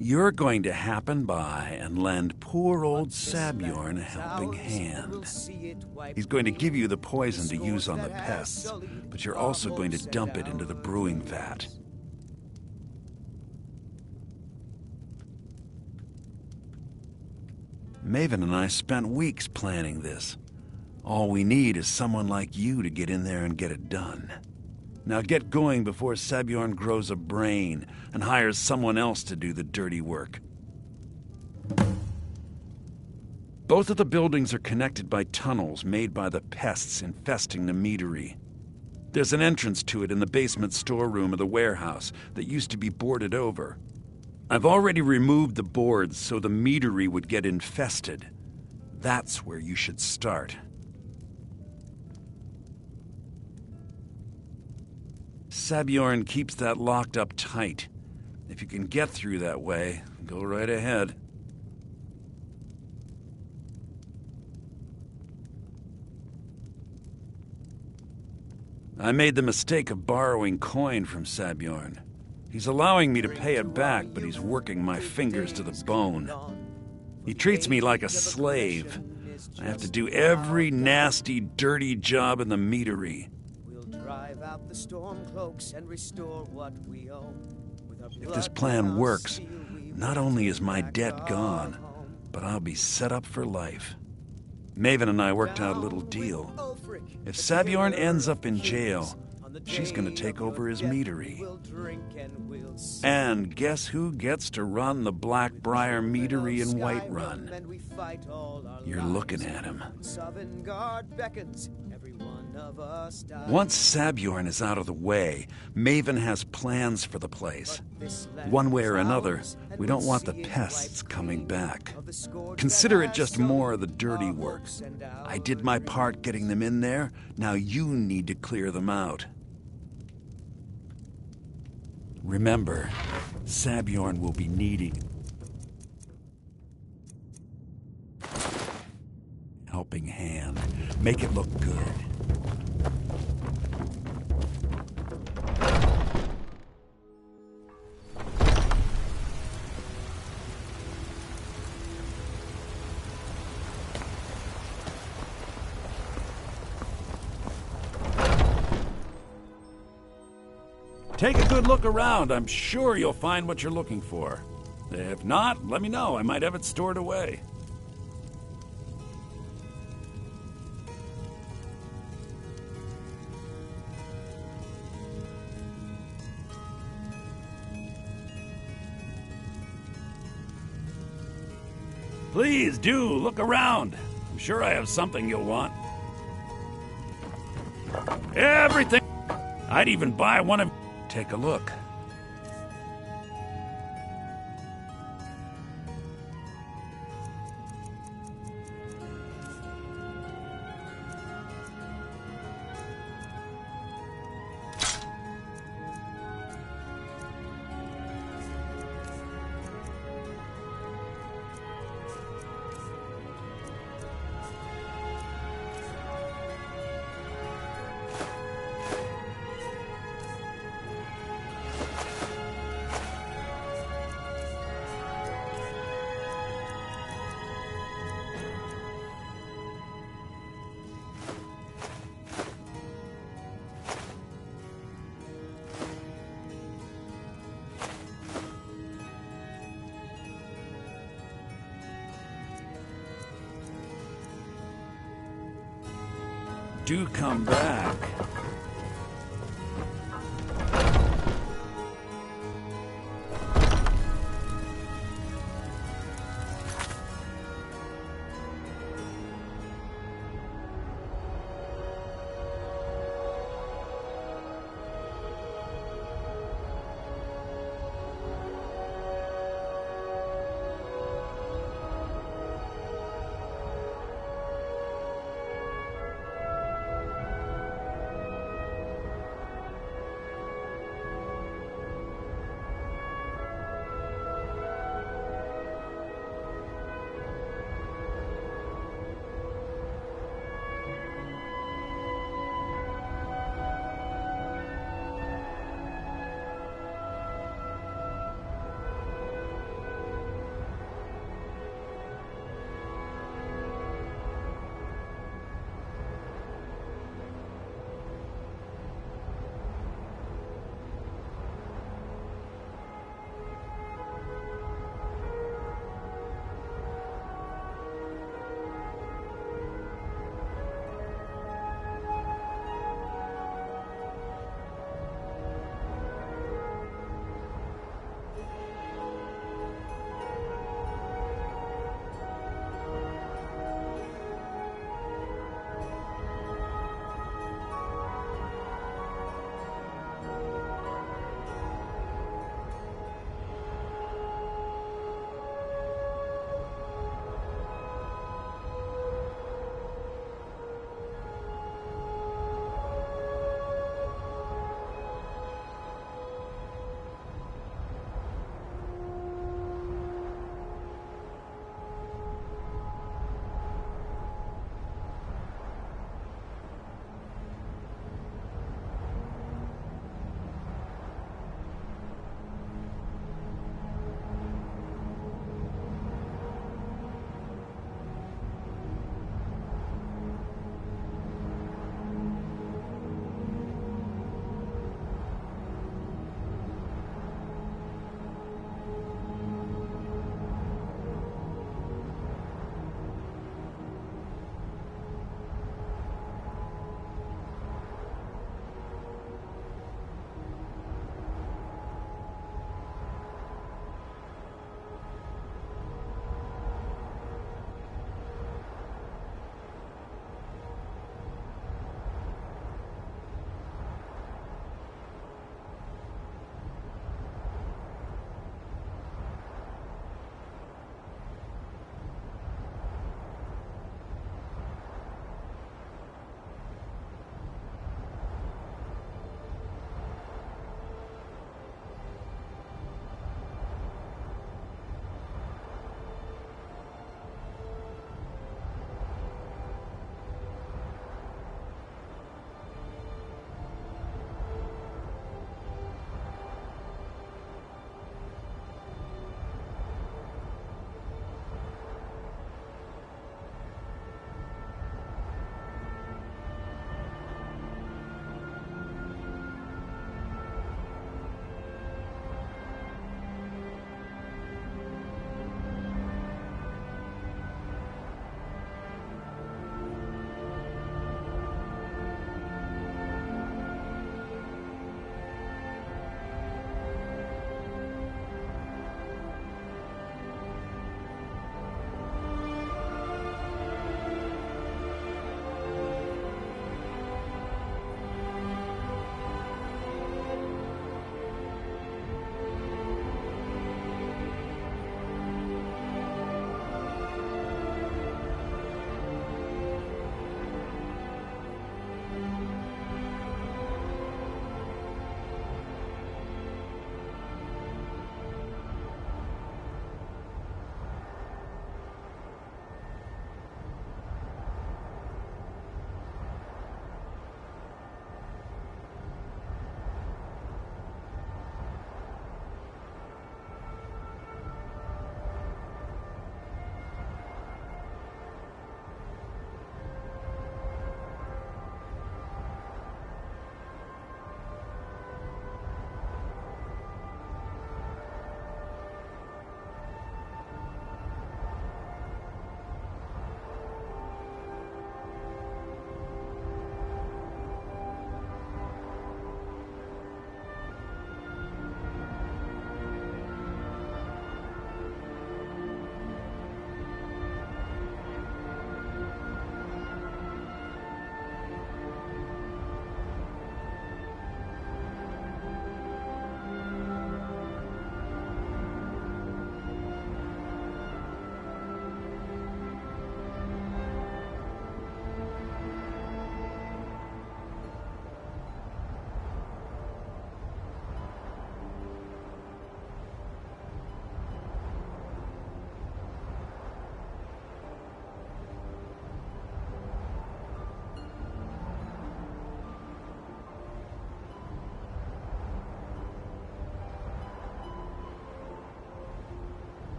You're going to happen by and lend poor old Sabjorn a helping hand. He's going to give you the poison to use on the pests, but you're also going to dump it into the brewing vat. Maven and I spent weeks planning this. All we need is someone like you to get in there and get it done. Now get going before Sabjorn grows a brain and hires someone else to do the dirty work. Both of the buildings are connected by tunnels made by the pests infesting the meadery. There's an entrance to it in the basement storeroom of the warehouse that used to be boarded over. I've already removed the boards so the meadery would get infested. That's where you should start. Sabjorn keeps that locked up tight. If you can get through that way, go right ahead. I made the mistake of borrowing coin from Sabjorn. He's allowing me to pay it back, but he's working my fingers to the bone. He treats me like a slave. I have to do every nasty, dirty job in the meadery. If this plan works, not only is my debt gone, but I'll be set up for life. Maven and I worked out a little deal. If Sabjorn ends up in jail, she's going to take over his meadery. And guess who gets to run the Blackbriar meadery in Whiterun? You're looking at him. Once Sabjorn is out of the way, Maven has plans for the place. One way or another, we don't want the pests coming back. Consider it just more of the dirty work. I did my part getting them in there, now you need to clear them out. Remember, Sabjorn will be needing helping hand. Make it look good. Take a good look around. I'm sure you'll find what you're looking for. If not, let me know. I might have it stored away. Please do look around. I'm sure I have something you'll want. Everything. I'd even buy one of... Take a look. Do come back.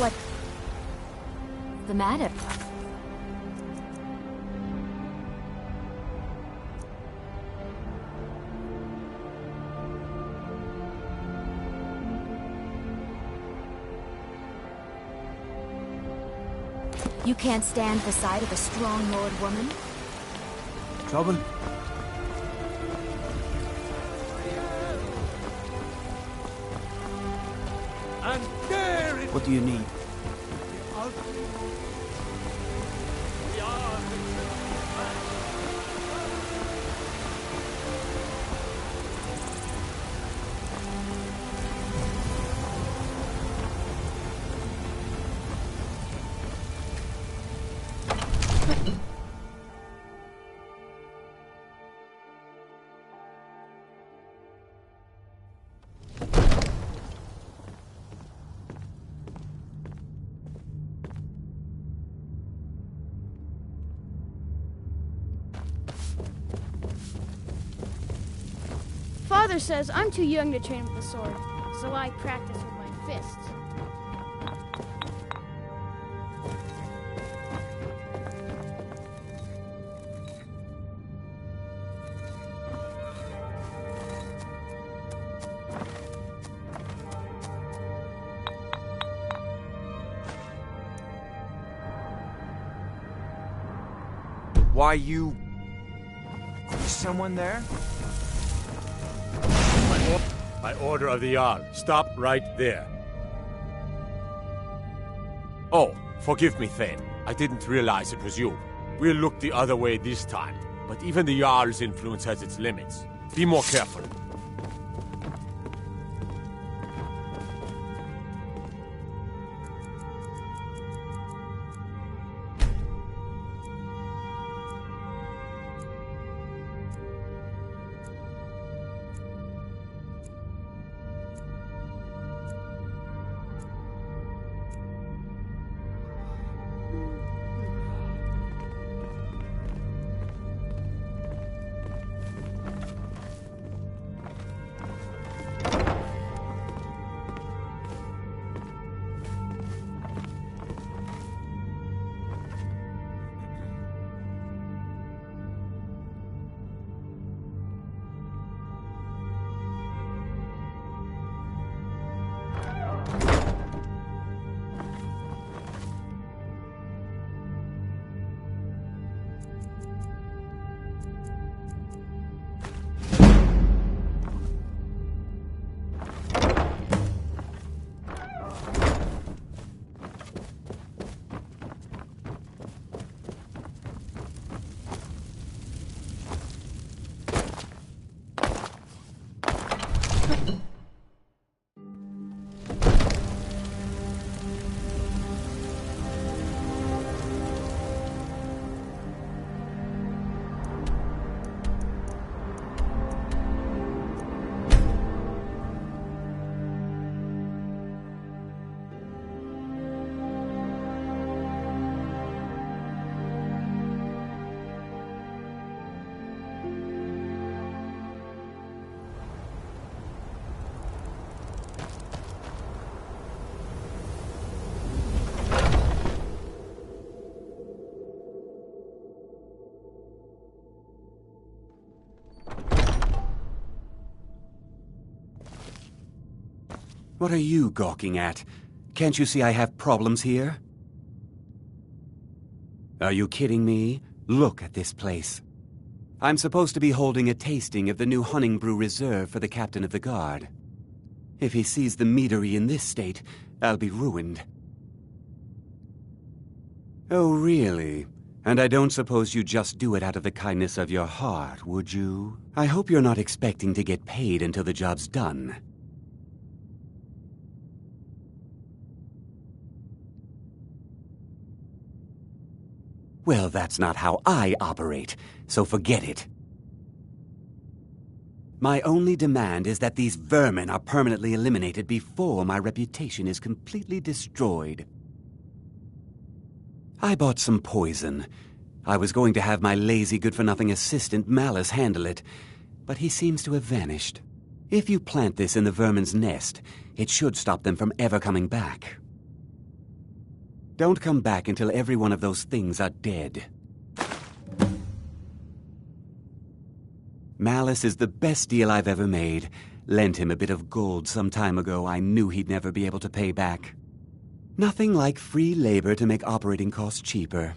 What's the matter? You can't stand the sight of a strong Lord woman? Trouble? And there it What do you need? Father says I'm too young to train with the sword, so I practice with my fists. Why you... Is someone there? By order of the Jarl, stop right there. Oh, forgive me, Thane. I didn't realize it was you. We'll look the other way this time, but even the Jarl's influence has its limits. Be more careful. What are you gawking at? Can't you see I have problems here? Are you kidding me? Look at this place. I'm supposed to be holding a tasting of the new Hunting Brew Reserve for the captain of the guard. If he sees the meadery in this state, I'll be ruined. Oh, really? And I don't suppose you'd just do it out of the kindness of your heart, would you? I hope you're not expecting to get paid until the job's done. Well, that's not how I operate, so forget it. My only demand is that these vermin are permanently eliminated before my reputation is completely destroyed. I bought some poison. I was going to have my lazy, good-for-nothing assistant Malice handle it, but he seems to have vanished. If you plant this in the vermin's nest, it should stop them from ever coming back. Don't come back until every one of those things are dead. Malice is the best deal I've ever made. Lent him a bit of gold some time ago I knew he'd never be able to pay back. Nothing like free labor to make operating costs cheaper.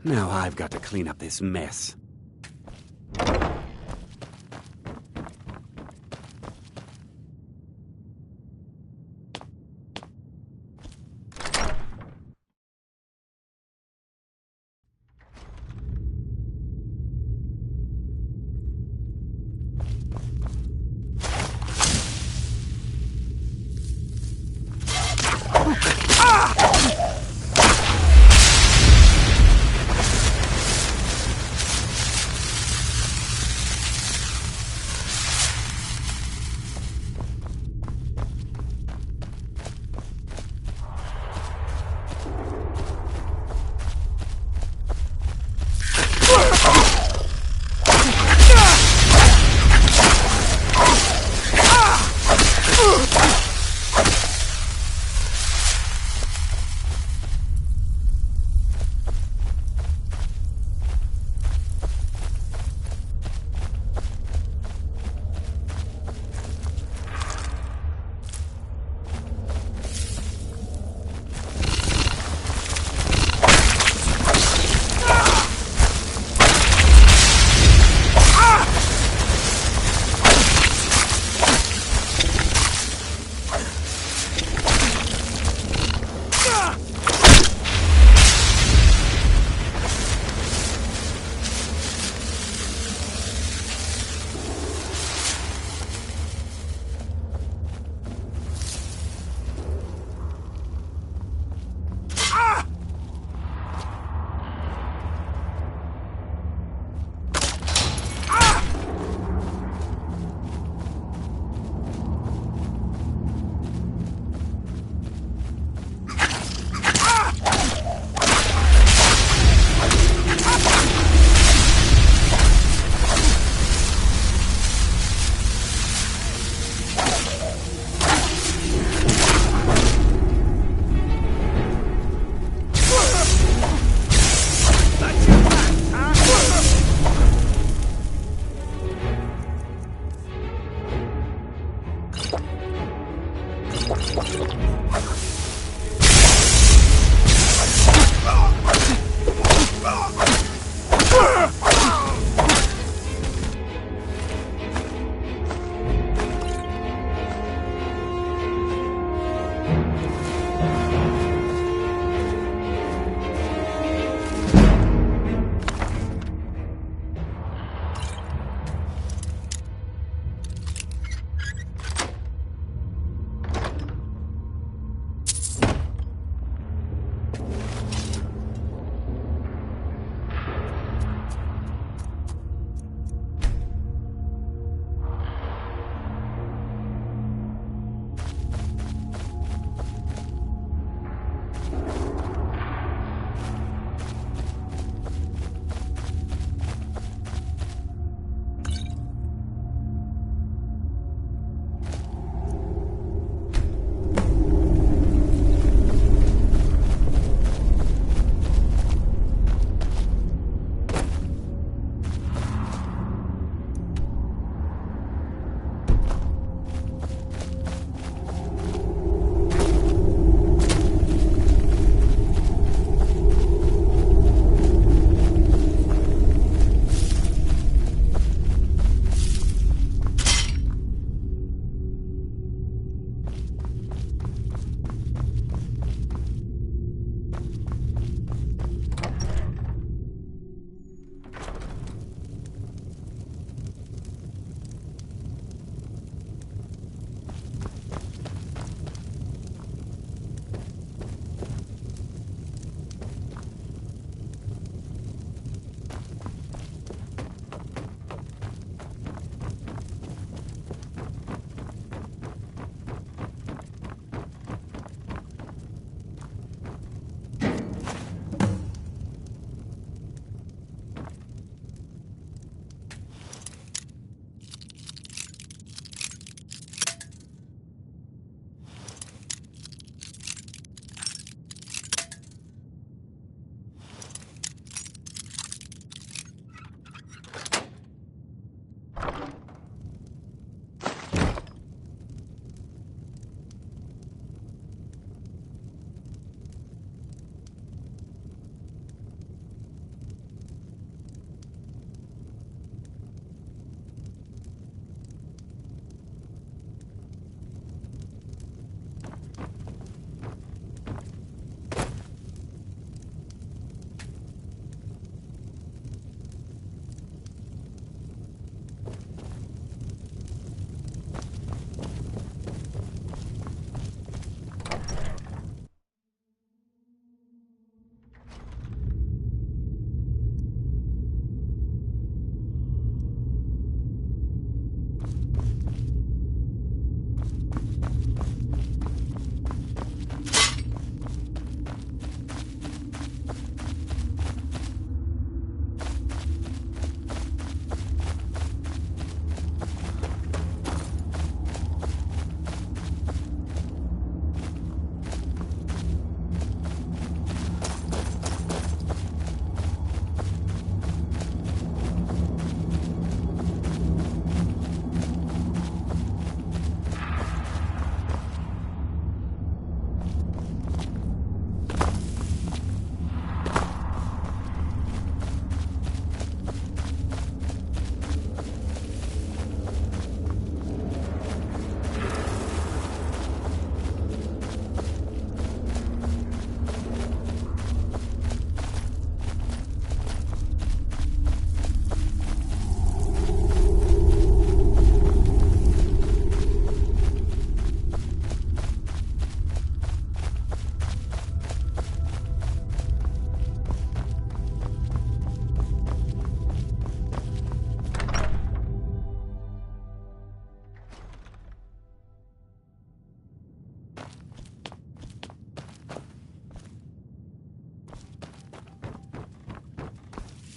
Now I've got to clean up this mess.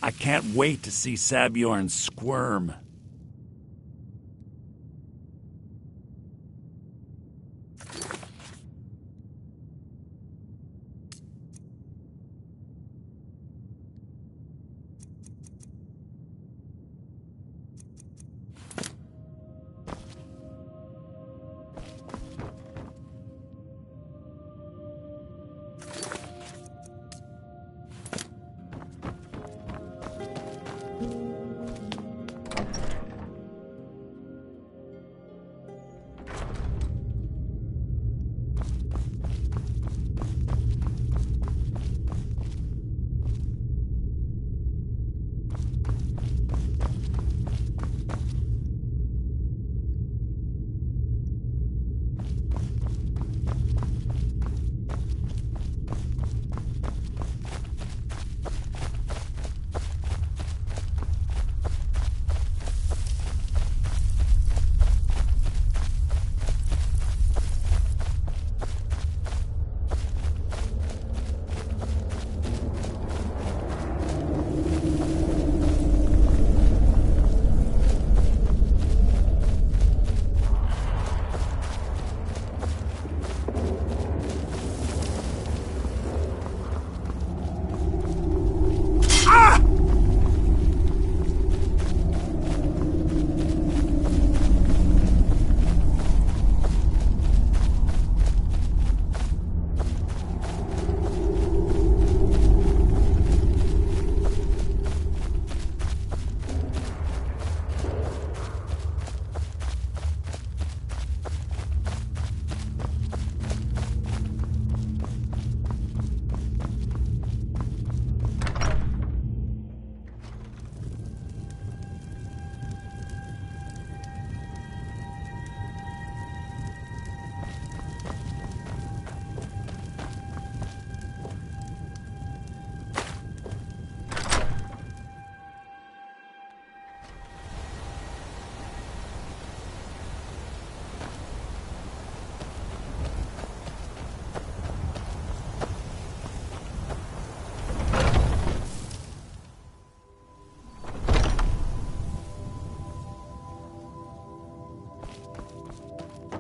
I can't wait to see Sabjorn squirm.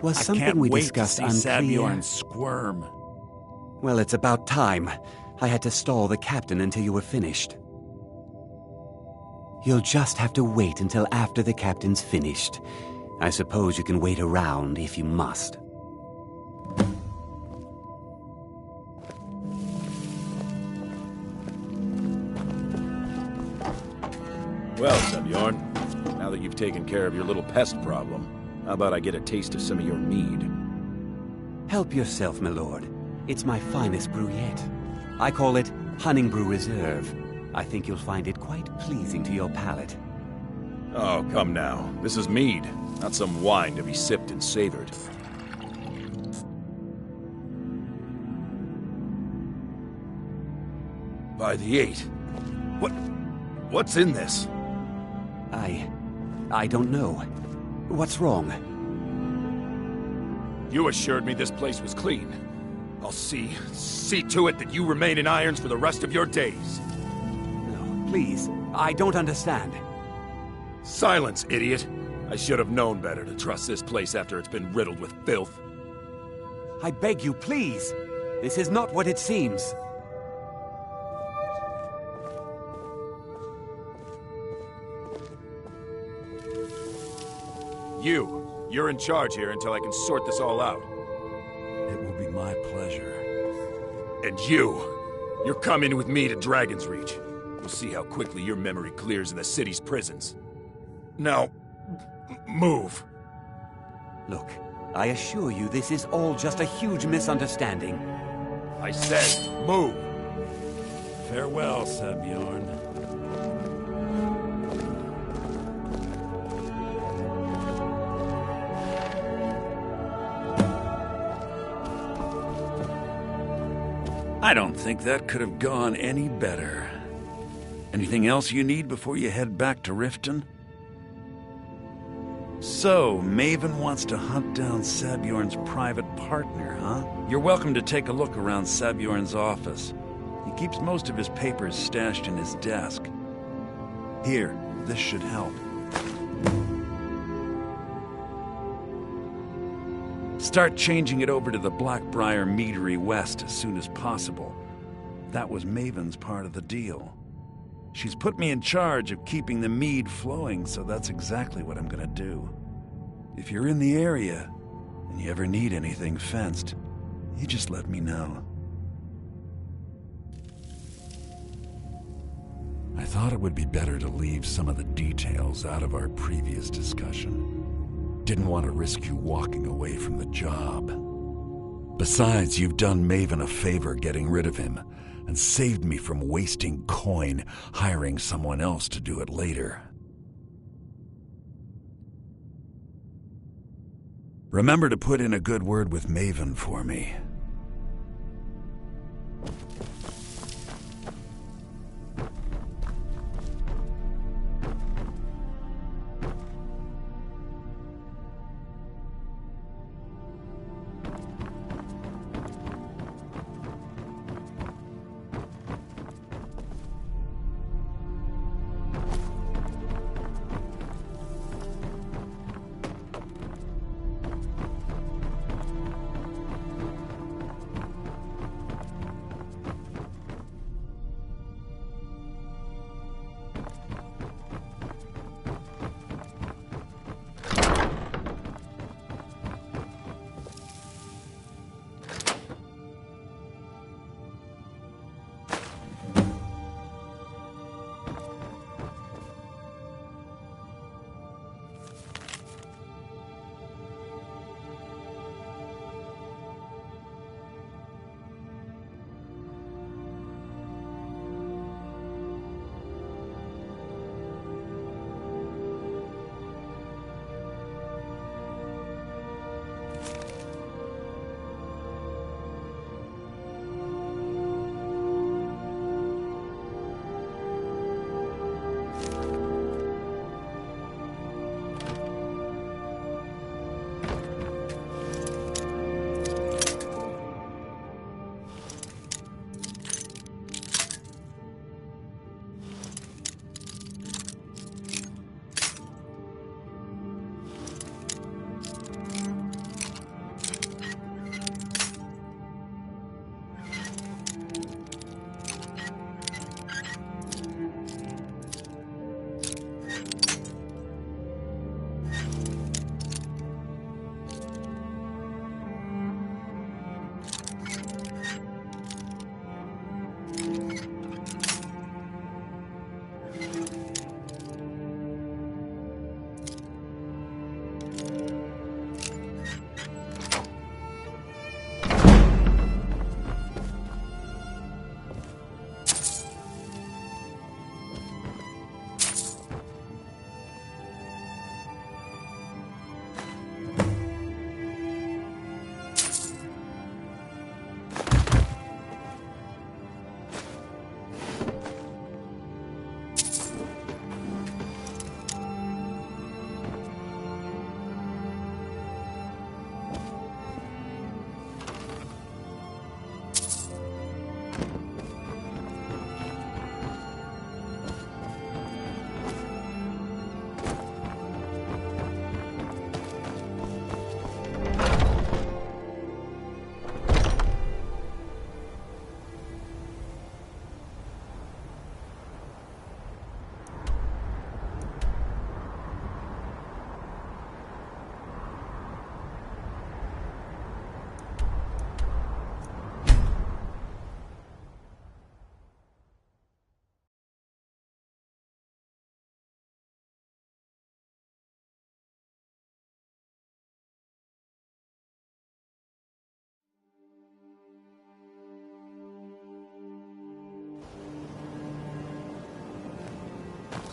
Was something we discussed I can't wait to see unclear? Sabjorn squirm. Well, it's about time. I had to stall the captain until you were finished. You'll just have to wait until after the captain's finished. I suppose you can wait around if you must. Well, Sabjorn, now that you've taken care of your little pest problem, how about I get a taste of some of your mead? Help yourself, my lord. It's my finest brew yet. I call it Hunning Brew Reserve. I think you'll find it quite pleasing to your palate. Oh, come now. This is mead, not some wine to be sipped and savored. By the 8. What's in this? I don't know. What's wrong? You assured me this place was clean. I'll see to it that you remain in irons for the rest of your days. No, please. I don't understand. Silence, idiot. I should have known better to trust this place after it's been riddled with filth. I beg you, please. This is not what it seems. You're in charge here until I can sort this all out. It will be my pleasure. And you're coming with me to Dragon's Reach. We'll see how quickly your memory clears in the city's prisons. Now, move. Look, I assure you this is all just a huge misunderstanding. I said, move. Farewell, Sabjorn. I don't think that could have gone any better. Anything else you need before you head back to Riften? So, Maven wants to hunt down Sabjorn's private partner, huh? You're welcome to take a look around Sabjorn's office. He keeps most of his papers stashed in his desk. Here, this should help. Start changing it over to the Blackbriar Meadery West as soon as possible. That was Maven's part of the deal. She's put me in charge of keeping the mead flowing, so that's exactly what I'm gonna do. If you're in the area, and you ever need anything fenced, you just let me know. I thought it would be better to leave some of the details out of our previous discussion. Didn't want to risk you walking away from the job. Besides, you've done Maven a favor getting rid of him, and saved me from wasting coin hiring someone else to do it later. Remember to put in a good word with Maven for me.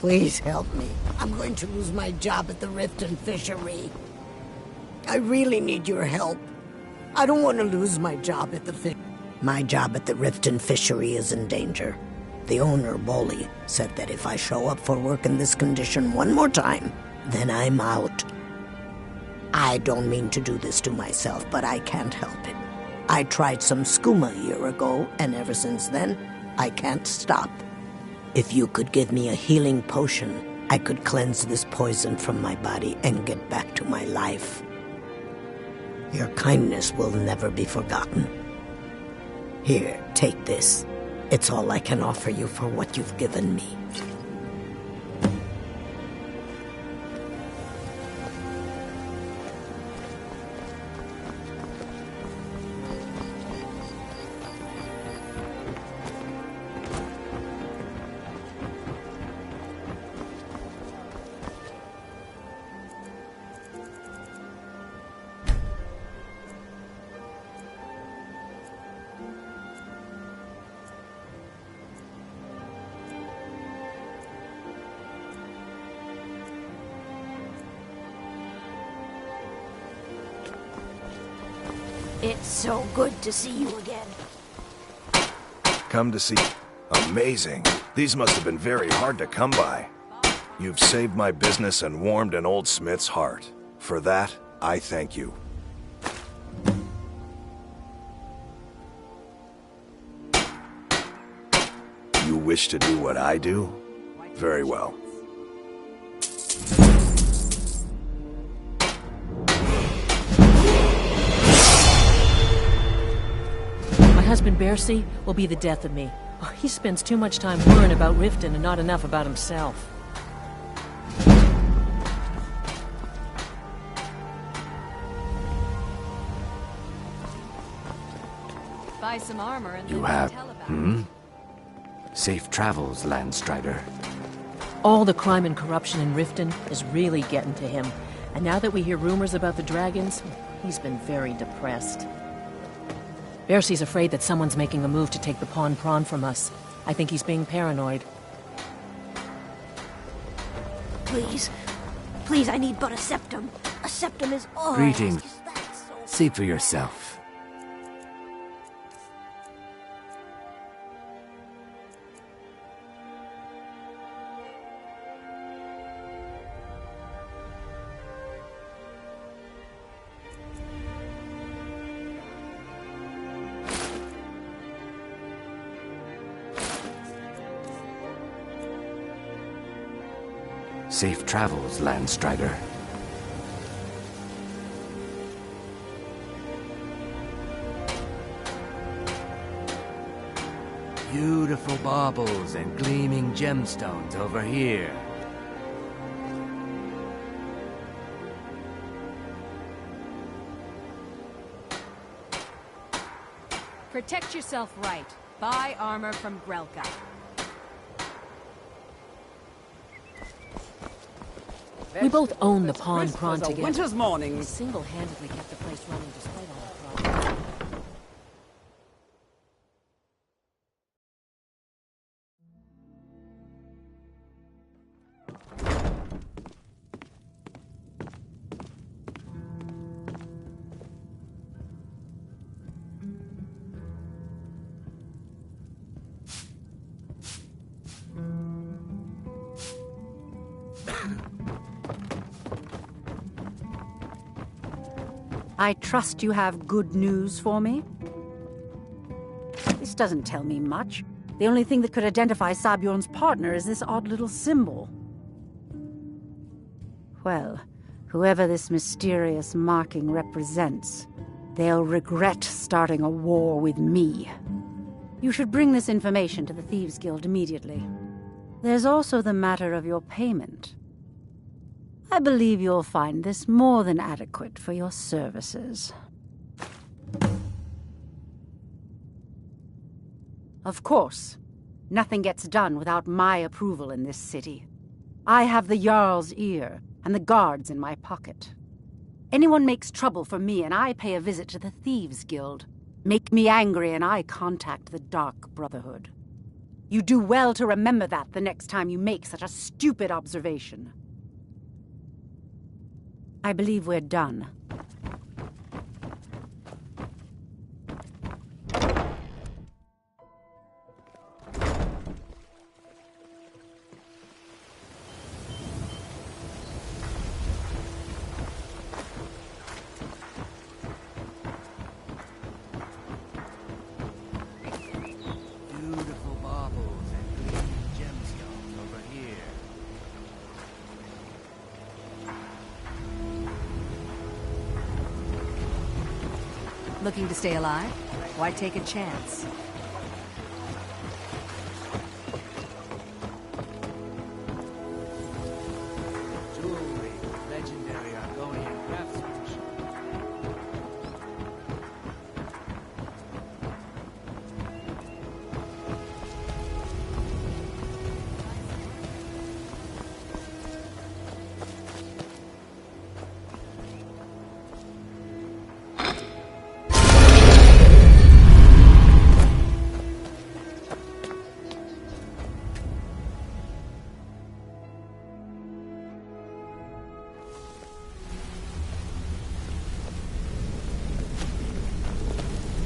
Please help me. I'm going to lose my job at the Riften Fishery. I really need your help. I don't want to lose my job at the fish. My job at the Riften Fishery is in danger. The owner, Bolly, said that if I show up for work in this condition one more time, then I'm out. I don't mean to do this to myself, but I can't help it. I tried some skooma a year ago, and ever since then, I can't stop. If you could give me a healing potion, I could cleanse this poison from my body and get back to my life. Your kindness will never be forgotten. Here, take this. It's all I can offer you for what you've given me. It's so good to see you again. Come to see... Amazing. These must have been very hard to come by. You've saved my business and warmed an old smith's heart. For that, I thank you. You wish to do what I do? Very well. My husband Bercy will be the death of me. Oh, he spends too much time worrying about Riften and not enough about himself. Buy some armor and You then have, tell about it. Safe travels, Landstrider. All the crime and corruption in Riften is really getting to him. And now that we hear rumors about the dragons, he's been very depressed. Bercy's afraid that someone's making a move to take the Pawn Prawn from us. I think he's being paranoid. Please. Please, I need but a septum. A septum is all Greetings. I ask. See for yourself. Safe travels, Landstrider. Beautiful baubles and gleaming gemstones over here. Protect yourself right. Buy armor from Grelka. We both own the Pawn Prawn was a together. winter's morning. He single-handedly kept the place running despite all the problems. I trust you have good news for me? This doesn't tell me much. The only thing that could identify Sabjorn's partner is this odd little symbol. Well, whoever this mysterious marking represents, they'll regret starting a war with me. You should bring this information to the Thieves' Guild immediately. There's also the matter of your payment. I believe you'll find this more than adequate for your services. Of course, nothing gets done without my approval in this city. I have the Jarl's ear and the guards in my pocket. Anyone makes trouble for me and I pay a visit to the Thieves' Guild. Make me angry and I contact the Dark Brotherhood. You do well to remember that the next time you make such a stupid observation. I believe we're done. Beautiful baubles and gleaming Looking to stay alive? Why take a chance? Jewelry, legendary Argonian craftsmanship.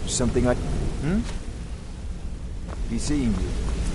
Something I... Be seeing you.